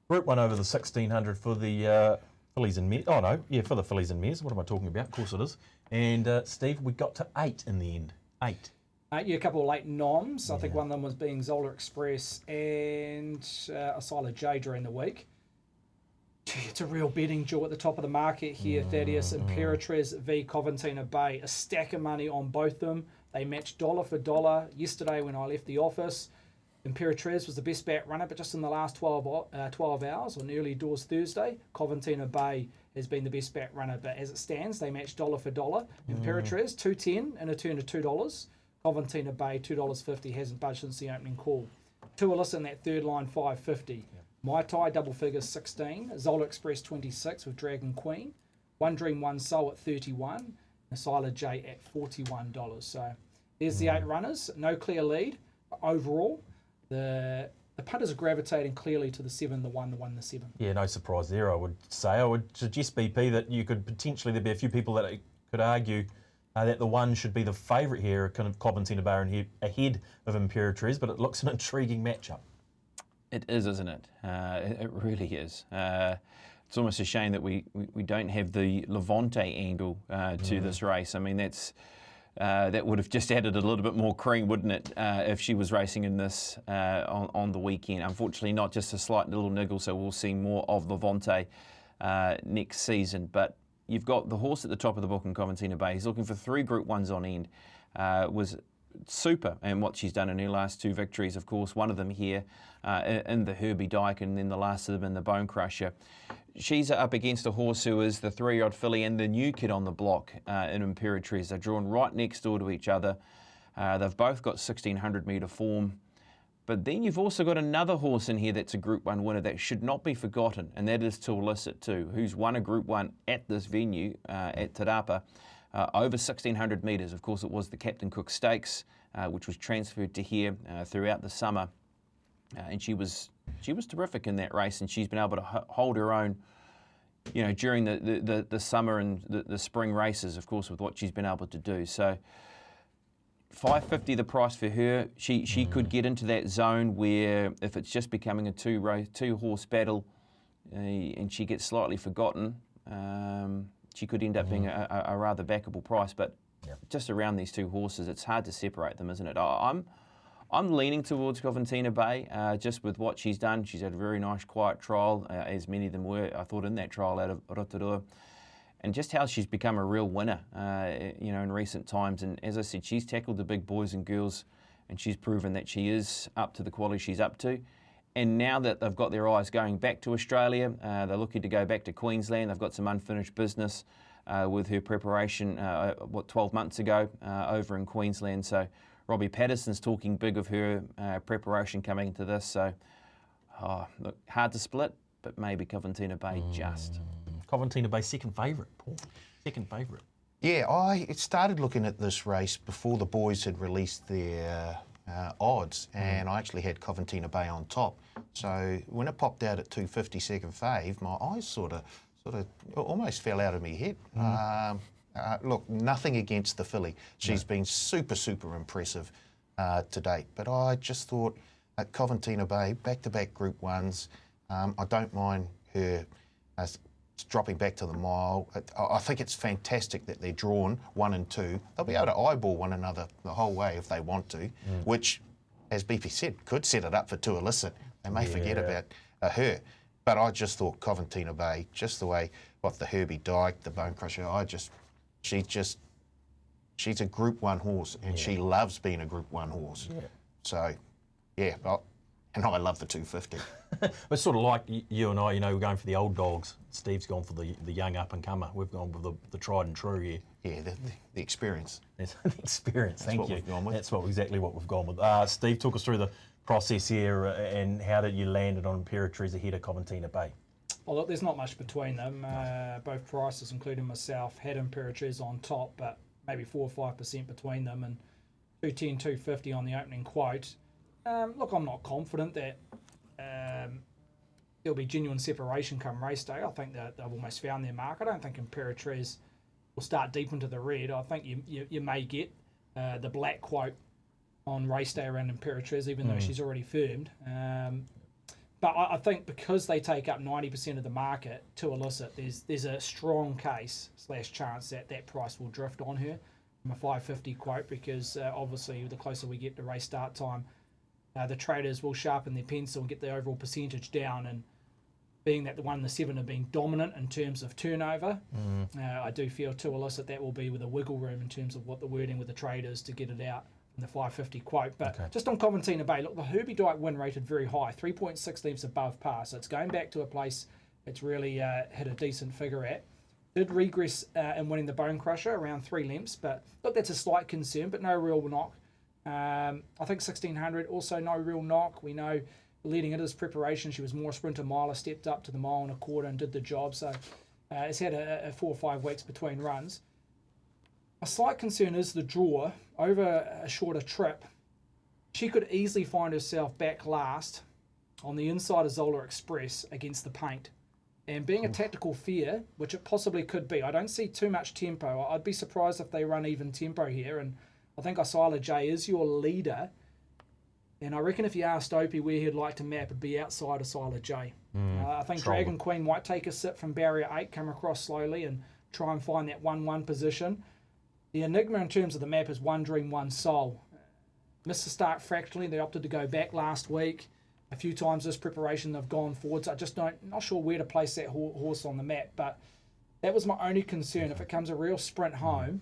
Group 1 over the 1600 for the fillies and mares. Oh, no, yeah, for the fillies and mares. What am I talking about? Of course it is. And, Steve, we got to 8 in the end. 8. Yeah, a couple of late noms. I think one of them was being Zola Express and Asila J during the week. It's a real betting jewel at the top of the market here, Thaddeus. IMPERATRIZ v Coventina Bay. A stack of money on both of them. They matched dollar for dollar yesterday when I left the office. IMPERATRIZ was the best bat runner, but just in the last 12 hours on early doors Thursday, Coventina Bay has been the best bat runner. But as it stands, they match dollar for dollar. IMPERATRIZ, $2.10 and a turn to $2. Coventina Bay, $2.50, hasn't budged since the opening call. Two Alyssa in that third line, $5.50. Mai Tai, double figures, 16. Zola Express, 26 with Dragon Queen. One Dream, One Soul at 31. Asila J at $41. So there's the 8 runners. No clear lead. Overall, the punters are gravitating clearly to the 7, the 1, the 1, the 7. Yeah, no surprise there, I would say. I would suggest, BP, that you could potentially, there'd be a few people that could argue that the one should be the favourite here, kind of Coventina Bay ahead of Imperatriz, but it looks an intriguing matchup. It is, isn't it? It really is. It's almost a shame that we don't have the Levante angle to this race. I mean, that would have just added a little bit more cream, wouldn't it, if she was racing in this on the weekend. Unfortunately, not just a slight little niggle, so we'll see more of Levante next season. But you've got the horse at the top of the book in Coventina Bay. He's looking for 3 Group 1s on end. Was super in what she's done in her last 2 victories. Of course, one of them here in the Herbie Dyke, and then the last of them in the Bone Crusher. She's up against a horse who is the 3-year-old filly and the new kid on the block in Imperatriz. They're drawn right next door to each other. They've both got 1600 metre form. But then you've also got another horse in here that's a Group 1 winner that should not be forgotten, and that is To Illicit too, who's won a Group 1 at this venue at Te Rapa. Over 1600 metres. Of course, it was the Captain Cook Stakes, which was transferred to here throughout the summer. And she was terrific in that race, and she's been able to hold her own, you know, during the summer and the spring races, of course, with what she's been able to do. So $5.50 the price for her. She could get into that zone where if it's just becoming a two-horse battle and she gets slightly forgotten, she could end up being a rather backable price. But just around these 2 horses, it's hard to separate them, isn't it? I'm leaning towards Coventina Bay, just with what she's done. She's had a very nice, quiet trial, as many of them were, I thought, in that trial out of Rotorua. And just how she's become a real winner, you know, in recent times. And as I said, she's tackled the big boys and girls, and she's proven that she is up to the quality she's up to. And now that they've got their eyes going back to Australia, they're looking to go back to Queensland. They've got some unfinished business with her preparation, 12 months ago over in Queensland. So Robbie Patterson's talking big of her preparation coming into this. So, look, hard to split, but maybe Coventina Bay just. Coventina Bay second favourite, Paul. Second favourite. Yeah, I started looking at this race before the boys had released their odds, and I actually had Coventina Bay on top. So when it popped out at 250 second fave, my eyes sort of almost fell out of my head. Look, nothing against the filly. She's been super impressive to date. But I just thought at Coventina Bay, back-to-back Group 1s, I don't mind her dropping back to the mile. I think it's fantastic that they're drawn 1 and 2. They'll be able to eyeball one another the whole way if they want to, which, as Beefy said, could set it up for To Illicit. They may forget about her. But I just thought Coventina Bay, just the way, what the Herbie Dyke, the Bone Crusher, she's a Group 1 horse, and she loves being a Group 1 horse. So, yeah, and I love the 250. It's sort of like you and I, you know, we're going for the old dogs. Steve's gone for the young up-and-comer. We've gone with the tried and true here. Yeah, the experience. That's the experience, thank you. We've gone with. That's exactly what we've gone with. Steve, talk us through the process here and how did you land it on Imperatriz ahead of Coventina Bay? Well, look, there's not much between them. Both prices, including myself, had Imperatriz on top, but maybe 4 or 5% between them, and 210, 250 on the opening quote. Look, I'm not confident that there'll be genuine separation come race day. I think that they've almost found their mark. I don't think Imperatriz will start deep into the red. I think you may get the black quote on race day around Imperatriz, even though she's already firmed. But I think because they take up 90% of the market To Illicit, there's a strong case / chance that price will drift on her from a 550 quote, because obviously the closer we get to race start time, the traders will sharpen their pencil and get the overall percentage down. And being that the 1 and the 7 have been dominant in terms of turnover, I do feel To Illicit that will be with a wiggle room in terms of what the wording with the traders to get it out in the 550 quote. But just on Coventina Bay, look, the Herbie Dyke win rated very high, 3.6 lengths above par. So it's going back to a place it's really hit a decent figure at. Did regress in winning the Bone Crusher around 3 lengths, but look, that's a slight concern, but no real knock. I think 1600, also no real knock. We know leading into this preparation, she was more sprinter miler, stepped up to the mile and a quarter and did the job. So it's had a 4 or 5 weeks between runs. A slight concern is the draw over a shorter trip. She could easily find herself back last on the inside of Zola Express against the paint. And being a tactical fear, which it possibly could be, I don't see too much tempo. I'd be surprised if they run even tempo here. And I think Isla J is your leader. And I reckon if you asked Opie where he'd like to map, it'd be outside Isla J. I think Dragon Queen might take a sit from barrier 8, come across slowly and try and find that 1-1 position. The enigma in terms of the map is One Dream, One Soul. Missed the start fractionally. They opted to go back last week. A few times this preparation they've gone forwards. I just not sure where to place that horse on the map, but that was my only concern. If it comes a real sprint home,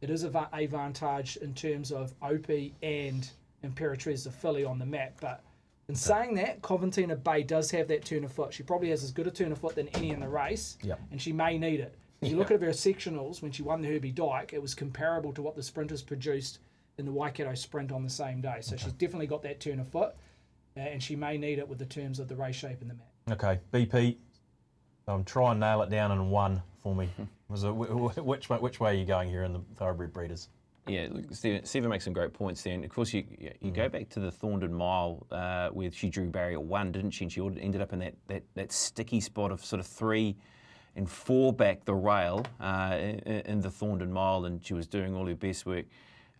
it is a advantage in terms of Opie and IMPERATRIZ, the filly, on the map. But in saying that, Coventina Bay does have that turn of foot. She probably has as good a turn of foot than any in the race, and she may need it. If you look at her sectionals, when she won the Herbie Dyke, it was comparable to what the sprinters produced in the Waikato Sprint on the same day. So she's definitely got that turn of foot, and she may need it with the terms of the race shape in the map. Okay, BP, try and nail it down in one for me. Which way are you going here in the Thoroughbred Breeders? Yeah, look, Stephen makes some great points there. And of course, you go back to the Thorndon Mile where she drew barrier 1, didn't she? And she ended up in that sticky spot of sort of 3 and 4 back the rail in the Thorndon Mile, and she was doing all her best work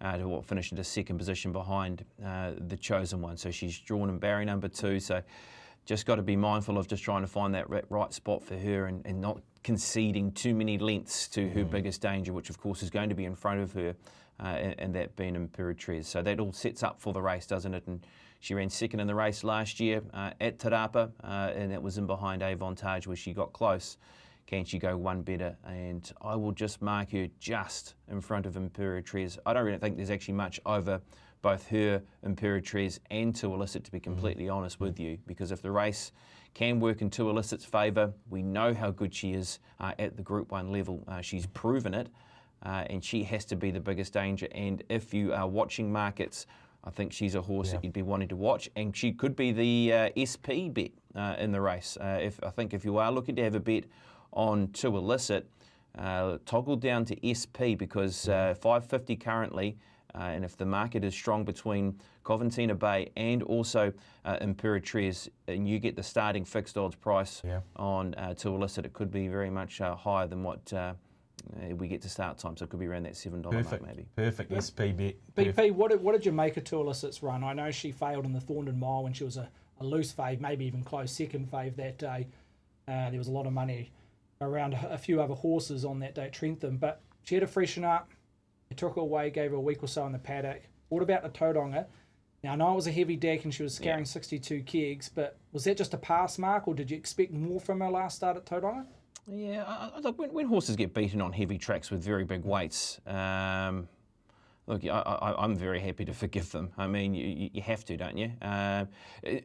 to finish into second position behind the chosen one. So she's drawn in barrier number 2. So just got to be mindful of just trying to find that right spot for her and not conceding too many lengths to her biggest danger, which of course is going to be in front of her, and that being IMPERATRIZ. So that all sets up for the race, doesn't it? And she ran second in the race last year at Te Rapa, and that was in behind Avantage where she got close. Can she go one better? And I will just mark her just in front of IMPERATRIZ. I don't really think there's actually much over both her, IMPERATRIZ, and Too Illicit, to be completely honest with you, because if the race can work in Too Illicit's favour, we know how good she is at the Group 1 level. She's proven it, and she has to be the biggest danger. And if you are watching markets, I think she's a horse that you'd be wanting to watch, and she could be the SP bet in the race. I think if you are looking to have a bet on Too Illicit, toggle down to SP, because 550 currently, and if the market is strong between Coventina Bay and also IMPERATRIZ, and you get the starting fixed odds price on Too Illicit, it could be very much higher than what we get to start time. So it could be around that $7 mark maybe. Perfect SP bet. BP, what did you make of Too Illicit's run? I know she failed in the Thorndon Mile when she was a loose fave, maybe even close second fave that day. There was a lot of money around a few other horses on that day at Trentham, but she had to freshen up. It took her away, gave her a week or so in the paddock. What about the Tauranga? Now, I know it was a heavy deck and she was carrying 62 kegs, but was that just a pass mark, or did you expect more from her last start at Tauranga? Yeah, look, when horses get beaten on heavy tracks with very big weights, look, I'm very happy to forgive them. I mean, you have to, don't you?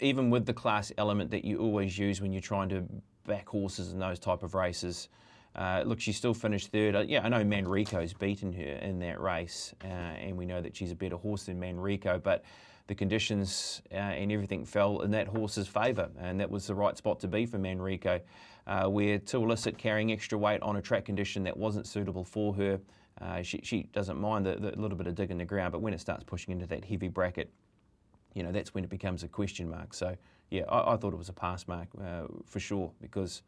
Even with the class element that you always use when you're trying to back horses in those type of races. Look, she still finished third. I know Manrico's beaten her in that race, and we know that she's a better horse than Manrico, but the conditions and everything fell in that horse's favour, and that was the right spot to be for Manrico, where Too Illicit carrying extra weight on a track condition that wasn't suitable for her. She doesn't mind the little bit of dig in the ground, but when it starts pushing into that heavy bracket, that's when it becomes a question mark. So, yeah, I thought it was a pass mark for sure, because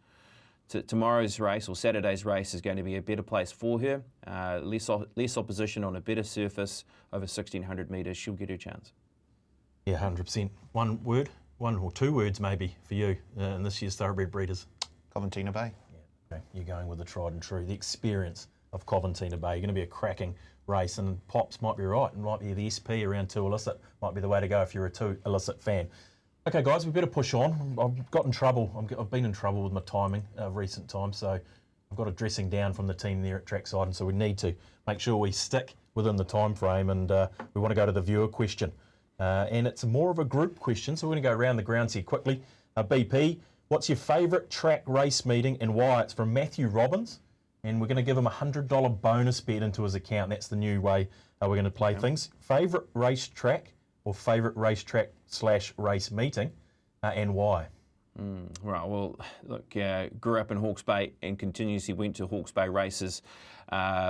tomorrow's race or Saturday's race is going to be a better place for her. Less opposition on a better surface over 1,600 metres. She'll get her chance. Yeah, 100%. One word, one or two words maybe for you in this year's Thoroughbred Breeders. Coventina Bay. Yeah, okay. You're going with the tried and true, the experience of Coventina Bay. You're going to be a cracking race, and Pops might be right. It might be the SP around Too Illicit. Might be the way to go if you're a Too Illicit fan. Okay, guys, we better push on. I've got in trouble. I've been in trouble with my timing of recent times, so I've got a dressing down from the team there at Trackside, and so we need to make sure we stick within the time frame, and we want to go to the viewer question. And it's more of a group question, so we're going to go around the grounds here quickly. BP, what's your favourite track race meeting and why? It's from Matthew Robbins, and we're going to give him a $100 bonus bet into his account. That's the new way we're going to play things. Favourite race track or favourite racetrack / race meeting, and why? Right, well, look, grew up in Hawke's Bay and continuously went to Hawke's Bay races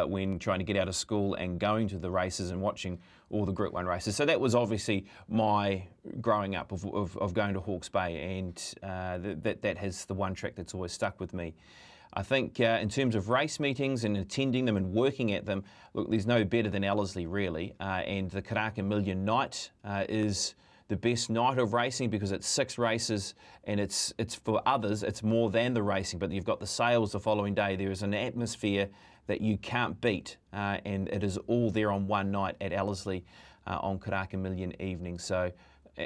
when trying to get out of school and going to the races and watching all the Group 1 races. So that was obviously my growing up of going to Hawke's Bay, and that has the one track that's always stuck with me. I think in terms of race meetings and attending them and working at them, look, there's no better than Ellerslie really, and the Karaka Million night is the best night of racing because it's 6 races and it's for others, it's more than the racing, but you've got the sales the following day. There is an atmosphere that you can't beat, and it is all there on one night at Ellerslie on Karaka Million evening. So,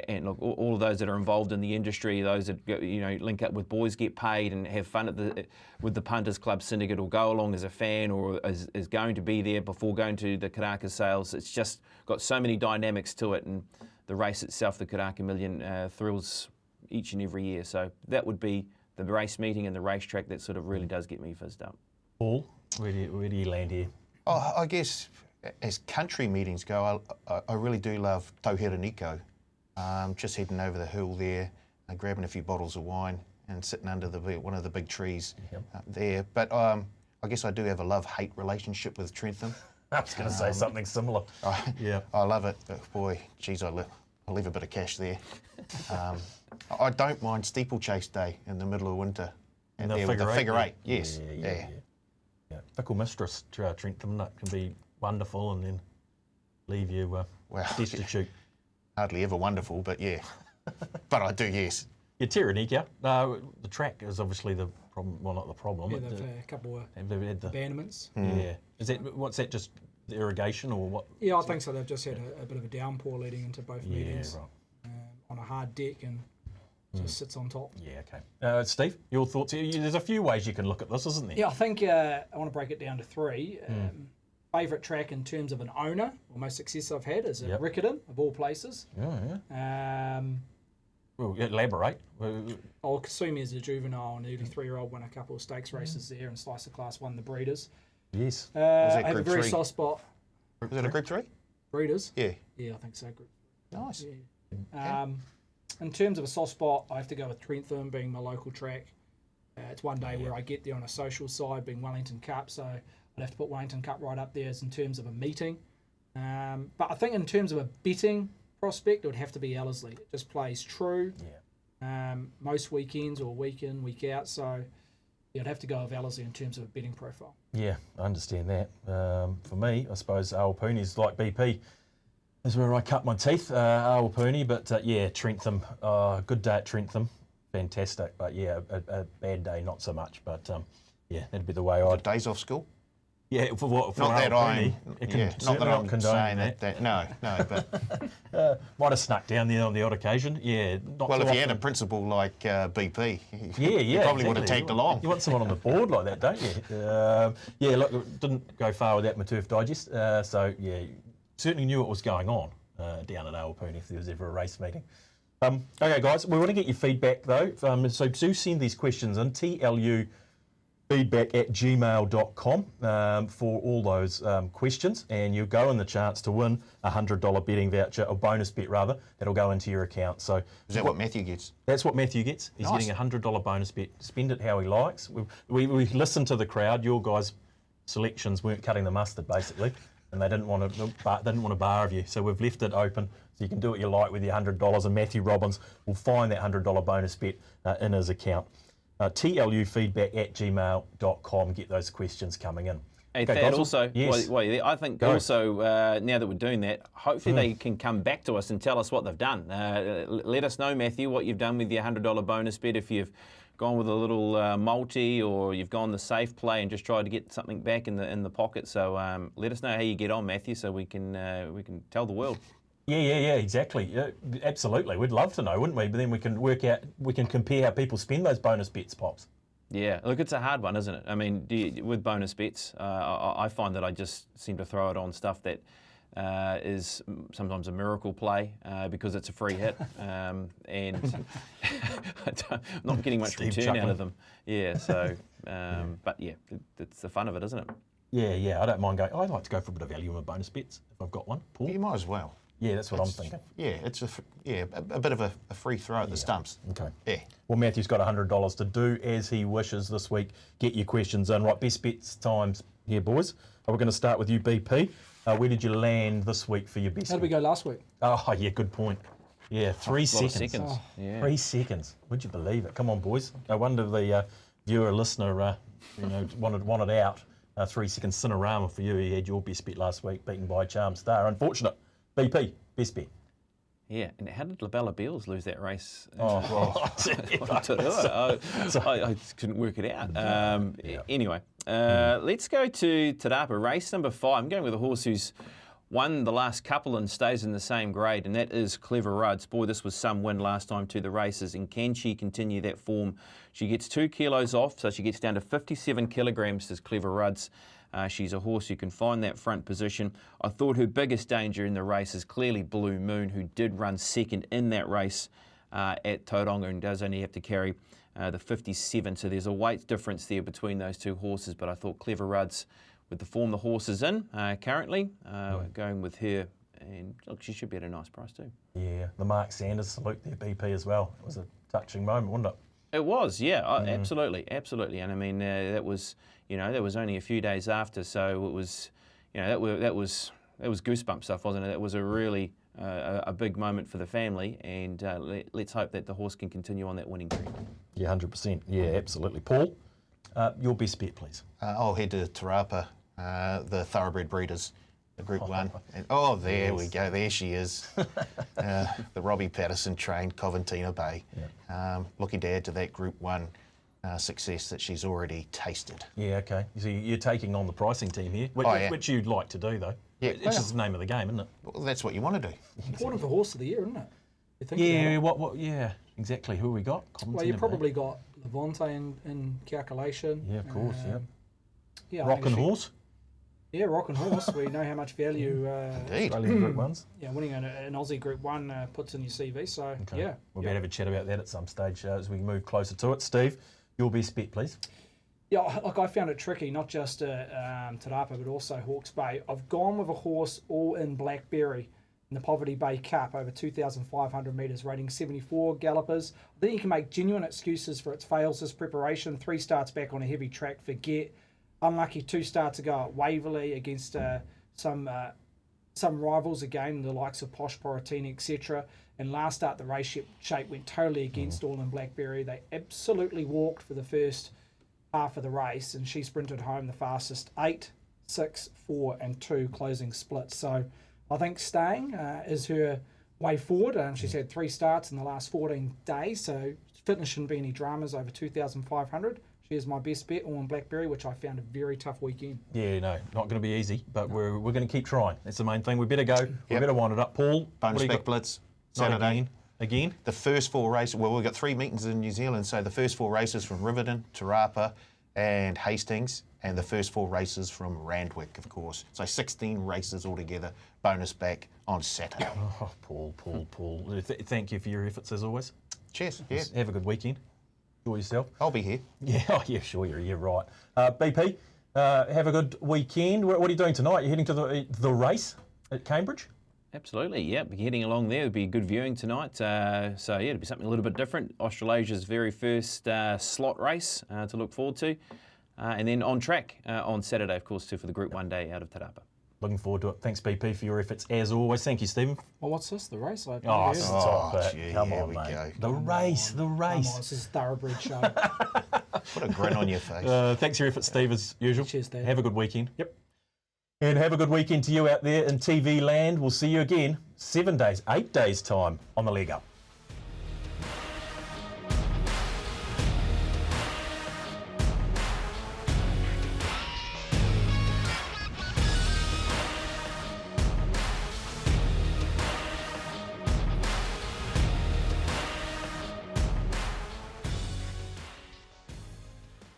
and look, all of those that are involved in the industry, those that link up with Boys Get Paid and have fun with the Punters Club Syndicate, or go along as a fan, or is going to be there before going to the Karaka sales. It's just got so many dynamics to it, and the race itself, the Karaka Million, thrills each and every year. So that would be the race meeting and the racetrack that sort of really does get me fizzed up. Paul, where do you land here? Oh, I guess as country meetings go, I really do love Tauhera Nico. Just heading over the hill there, grabbing a few bottles of wine and sitting under one of the big trees there. But I guess I do have a love-hate relationship with Trentham. I was going to say something similar. I love it, but boy, geez, I leave a bit of cash there. I don't mind steeplechase day in the middle of winter. And there with the figure eight, yes. Yeah. Fickle mistress, Trentham, that can be wonderful and then leave you destitute. Hardly ever wonderful, but yeah. But I do, yes. Yeah, Tiranika. The track is obviously the problem. Well, not the problem. Yeah, they've had a couple of abandonments. Yeah. What's that, just the irrigation or what? Yeah, I think so. They've just had a bit of a downpour leading into both meetings. Right. On a hard deck and just sits on top. Yeah, okay. Steve, your thoughts here? There's a few ways you can look at this, isn't there? Yeah, I think I want to break it down to 3. Favourite track in terms of an owner, or most success I've had, is at Riccarton, of all places. Well, elaborate. I'll assume as a juvenile and early 3-year-old won a couple of stakes races there, and Slicer Class won the Breeders. Yes. I have a very soft spot. Was it a Group 3? Breeders? Yeah. Yeah, I think so. Group. Nice. Yeah. In terms of a soft spot, I have to go with Trentham being my local track. It's one day where I get there on a social side, being Wellington Cup, so I'd have to put Wellington Cup right up there as in terms of a meeting. But I think in terms of a betting prospect, it would have to be Ellerslie. It just plays true most weekends or week in, week out. So I'd have to go with Ellerslie in terms of a betting profile. Yeah, I understand that. For me, I suppose Awapuni's like BP. Is where I cut my teeth, Awapuni. But Trentham, good day at Trentham. Fantastic. But a bad day, not so much. But that'd be the way I'd... Days off school? Yeah, for what? For not that I'm condoning saying that. No, but might have snuck down there on the odd occasion. Yeah. Well, if you had a principal like BP, you probably would have tagged along. You want someone on the board like that, don't you? Look, it didn't go far with that Maturf Digest. Certainly knew what was going on down at Awapuni if there was ever a race meeting. Okay, guys, we want to get your feedback though. So do send these questions in. TLUfeedback@gmail.com for all those questions, and you'll go in the chance to win a $100 betting voucher, or bonus bet rather, that'll go into your account. So is that what Matthew gets? That's what Matthew gets. He's getting a $100 bonus bet. Spend it how he likes. We listened to the crowd. Your guys' selections weren't cutting the mustard basically, and they didn't want a bar of you. So we've left it open so you can do what you like with your $100, and Matthew Robbins will find that $100 bonus bet in his account. TLUfeedback@gmail.com. Get those questions coming in. Hey, Thad, also, I think also now that we're doing that, hopefully they can come back to us and tell us what they've done. Let us know, Matthew, what you've done with your $100 bonus bet. If you've gone with a little multi, or you've gone the safe play and just tried to get something back in the pocket. So let us know how you get on, Matthew, so we can tell the world. Yeah, exactly. Yeah, absolutely. We'd love to know, wouldn't we? But then we can compare how people spend those bonus bets, Pops. Yeah, look, it's a hard one, isn't it? I mean, with bonus bets, I find that I just seem to throw it on stuff that is sometimes a miracle play because it's a free hit, and I'm not getting much return out of them. Yeah, so, but yeah, it's the fun of it, isn't it? Yeah, I don't mind going. I'd like to go for a bit of value in my bonus bets if I've got one. Paul? You might as well. Yeah, that's what I'm thinking. Yeah, it's a bit of a free throw at the stumps. Okay. Yeah. Well, Matthew's got $100 to do as he wishes this week. Get your questions in. Right, best bets times here, boys. We're going to start with you, BP. Where did you land this week for your best? How did we go last week? Oh, yeah, good point. Yeah, 3 seconds. Oh. Yeah. 3 seconds. Would you believe it? Come on, boys. No wonder the viewer, listener, wanted out. 3 seconds Cinerama for you. He had your best bet last week, beaten by Charm Star. Unfortunate. BP, best bet. Yeah, and how did Labella Beals lose that race? Oh, I couldn't work it out. Anyway, let's go to Tarapa, race number 5. I'm going with a horse who's won the last couple and stays in the same grade, and that is Clever Ruds. Boy, this was some win last time to the races, and can she continue that form? She gets 2 kilos off, so she gets down to 57 kilograms, as Clever Ruds. She's a horse who can find that front position. I thought her biggest danger in the race is clearly Blue Moon, who did run second in that race at Tauranga and does only have to carry the 57. So there's a weight difference there between those two horses, but I thought Clever Ruds, with the form the horse is in currently, going with her. And look, she should be at a nice price too. Yeah, the Mark Sanders salute there, BP, as well. It was a touching moment, wasn't it? It was, yeah, absolutely. And I mean, that was only a few days after, so it was, that was goosebump stuff, wasn't it? That was a really a big moment for the family, and let's hope that the horse can continue on that winning trend. Yeah, 100%. Yeah, absolutely. Paul, your best bet, please. I'll head to Tarapa, the thoroughbred breeders, the Group 1. And, there we go. There she is. The Robbie Patterson trained Coventina Bay. Yeah. Looking to add to that Group 1 success that she's already tasted. Yeah, okay. So you're taking on the pricing team here, which you'd like to do, though. Yeah, it's just the name of the game, isn't it? Well, that's what you want to do. Important for horse of the year, isn't it? You think Yeah, what? Yeah, exactly. Who have we got? Well, you probably got Levante in calculation. Yeah, of course, Yeah, Rockin' Horse. Yeah, Rockin' Horse. We know how much value Australian Group 1s. Yeah, winning an Aussie Group 1 puts in your CV. So, Okay. yeah. We'll be able to have a chat about that at some stage as we move closer to it. Steve, your best bet, please. Yeah, look, I found it tricky, not just Tarapa, but also Hawke's Bay. I've gone with a horse all in Blackberry in the Poverty Bay Cup over 2,500 metres, rating 74 gallopers. I think you can make genuine excuses for its fails this preparation. 3 starts back on a heavy track, forget. Unlucky 2 starts ago at Waverley against some rivals again, the likes of Posh Poratini, etc. And last start, the race shape went totally against all in Blackberry. They absolutely walked for the first half of the race, and she sprinted home the fastest 8, 6, 4, and 2 closing splits. So I think staying is her way forward. She's had 3 starts in the last 14 days, so fitness shouldn't be any dramas over 2,500. She is my best bet, all in Blackberry, which I found a very tough weekend. Yeah, no, not going to be easy, but we're going to keep trying. That's the main thing. We better go. We better wind it up. Paul, Bonus back blitz, Saturday. Again? The first 4 races, well, we've got 3 meetings in New Zealand, so the first 4 races from Riverton, Tarapa, and Hastings, and the first 4 races from Randwick, of course. So 16 races altogether, bonus back on Saturday. Oh, Paul. Thank you for your efforts, as always. Cheers. Yeah. Have a good weekend. Enjoy yourself. I'll be here. Yeah, sure, you're right. BP, have a good weekend. What are you doing tonight? You're heading to the race at Cambridge? Absolutely, yeah. Heading along there. It'll be good viewing tonight. So, yeah, it'll be something a little bit different. Australasia's very first slot race to look forward to. And then on track on Saturday, of course, too, for the Group 1 day out of Tarapa. Looking forward to it. Thanks, BP, for your efforts as always. Thank you, Stephen. Well, what's this? The race? Come on, mate. The race. Come on, this is a thoroughbred show. Put a grin on your face. Thanks for your efforts, Steve, as usual. Cheers, Dave. Have a good weekend. Yep. And have a good weekend to you out there in TV land. We'll see you again 8 days time on the leg up.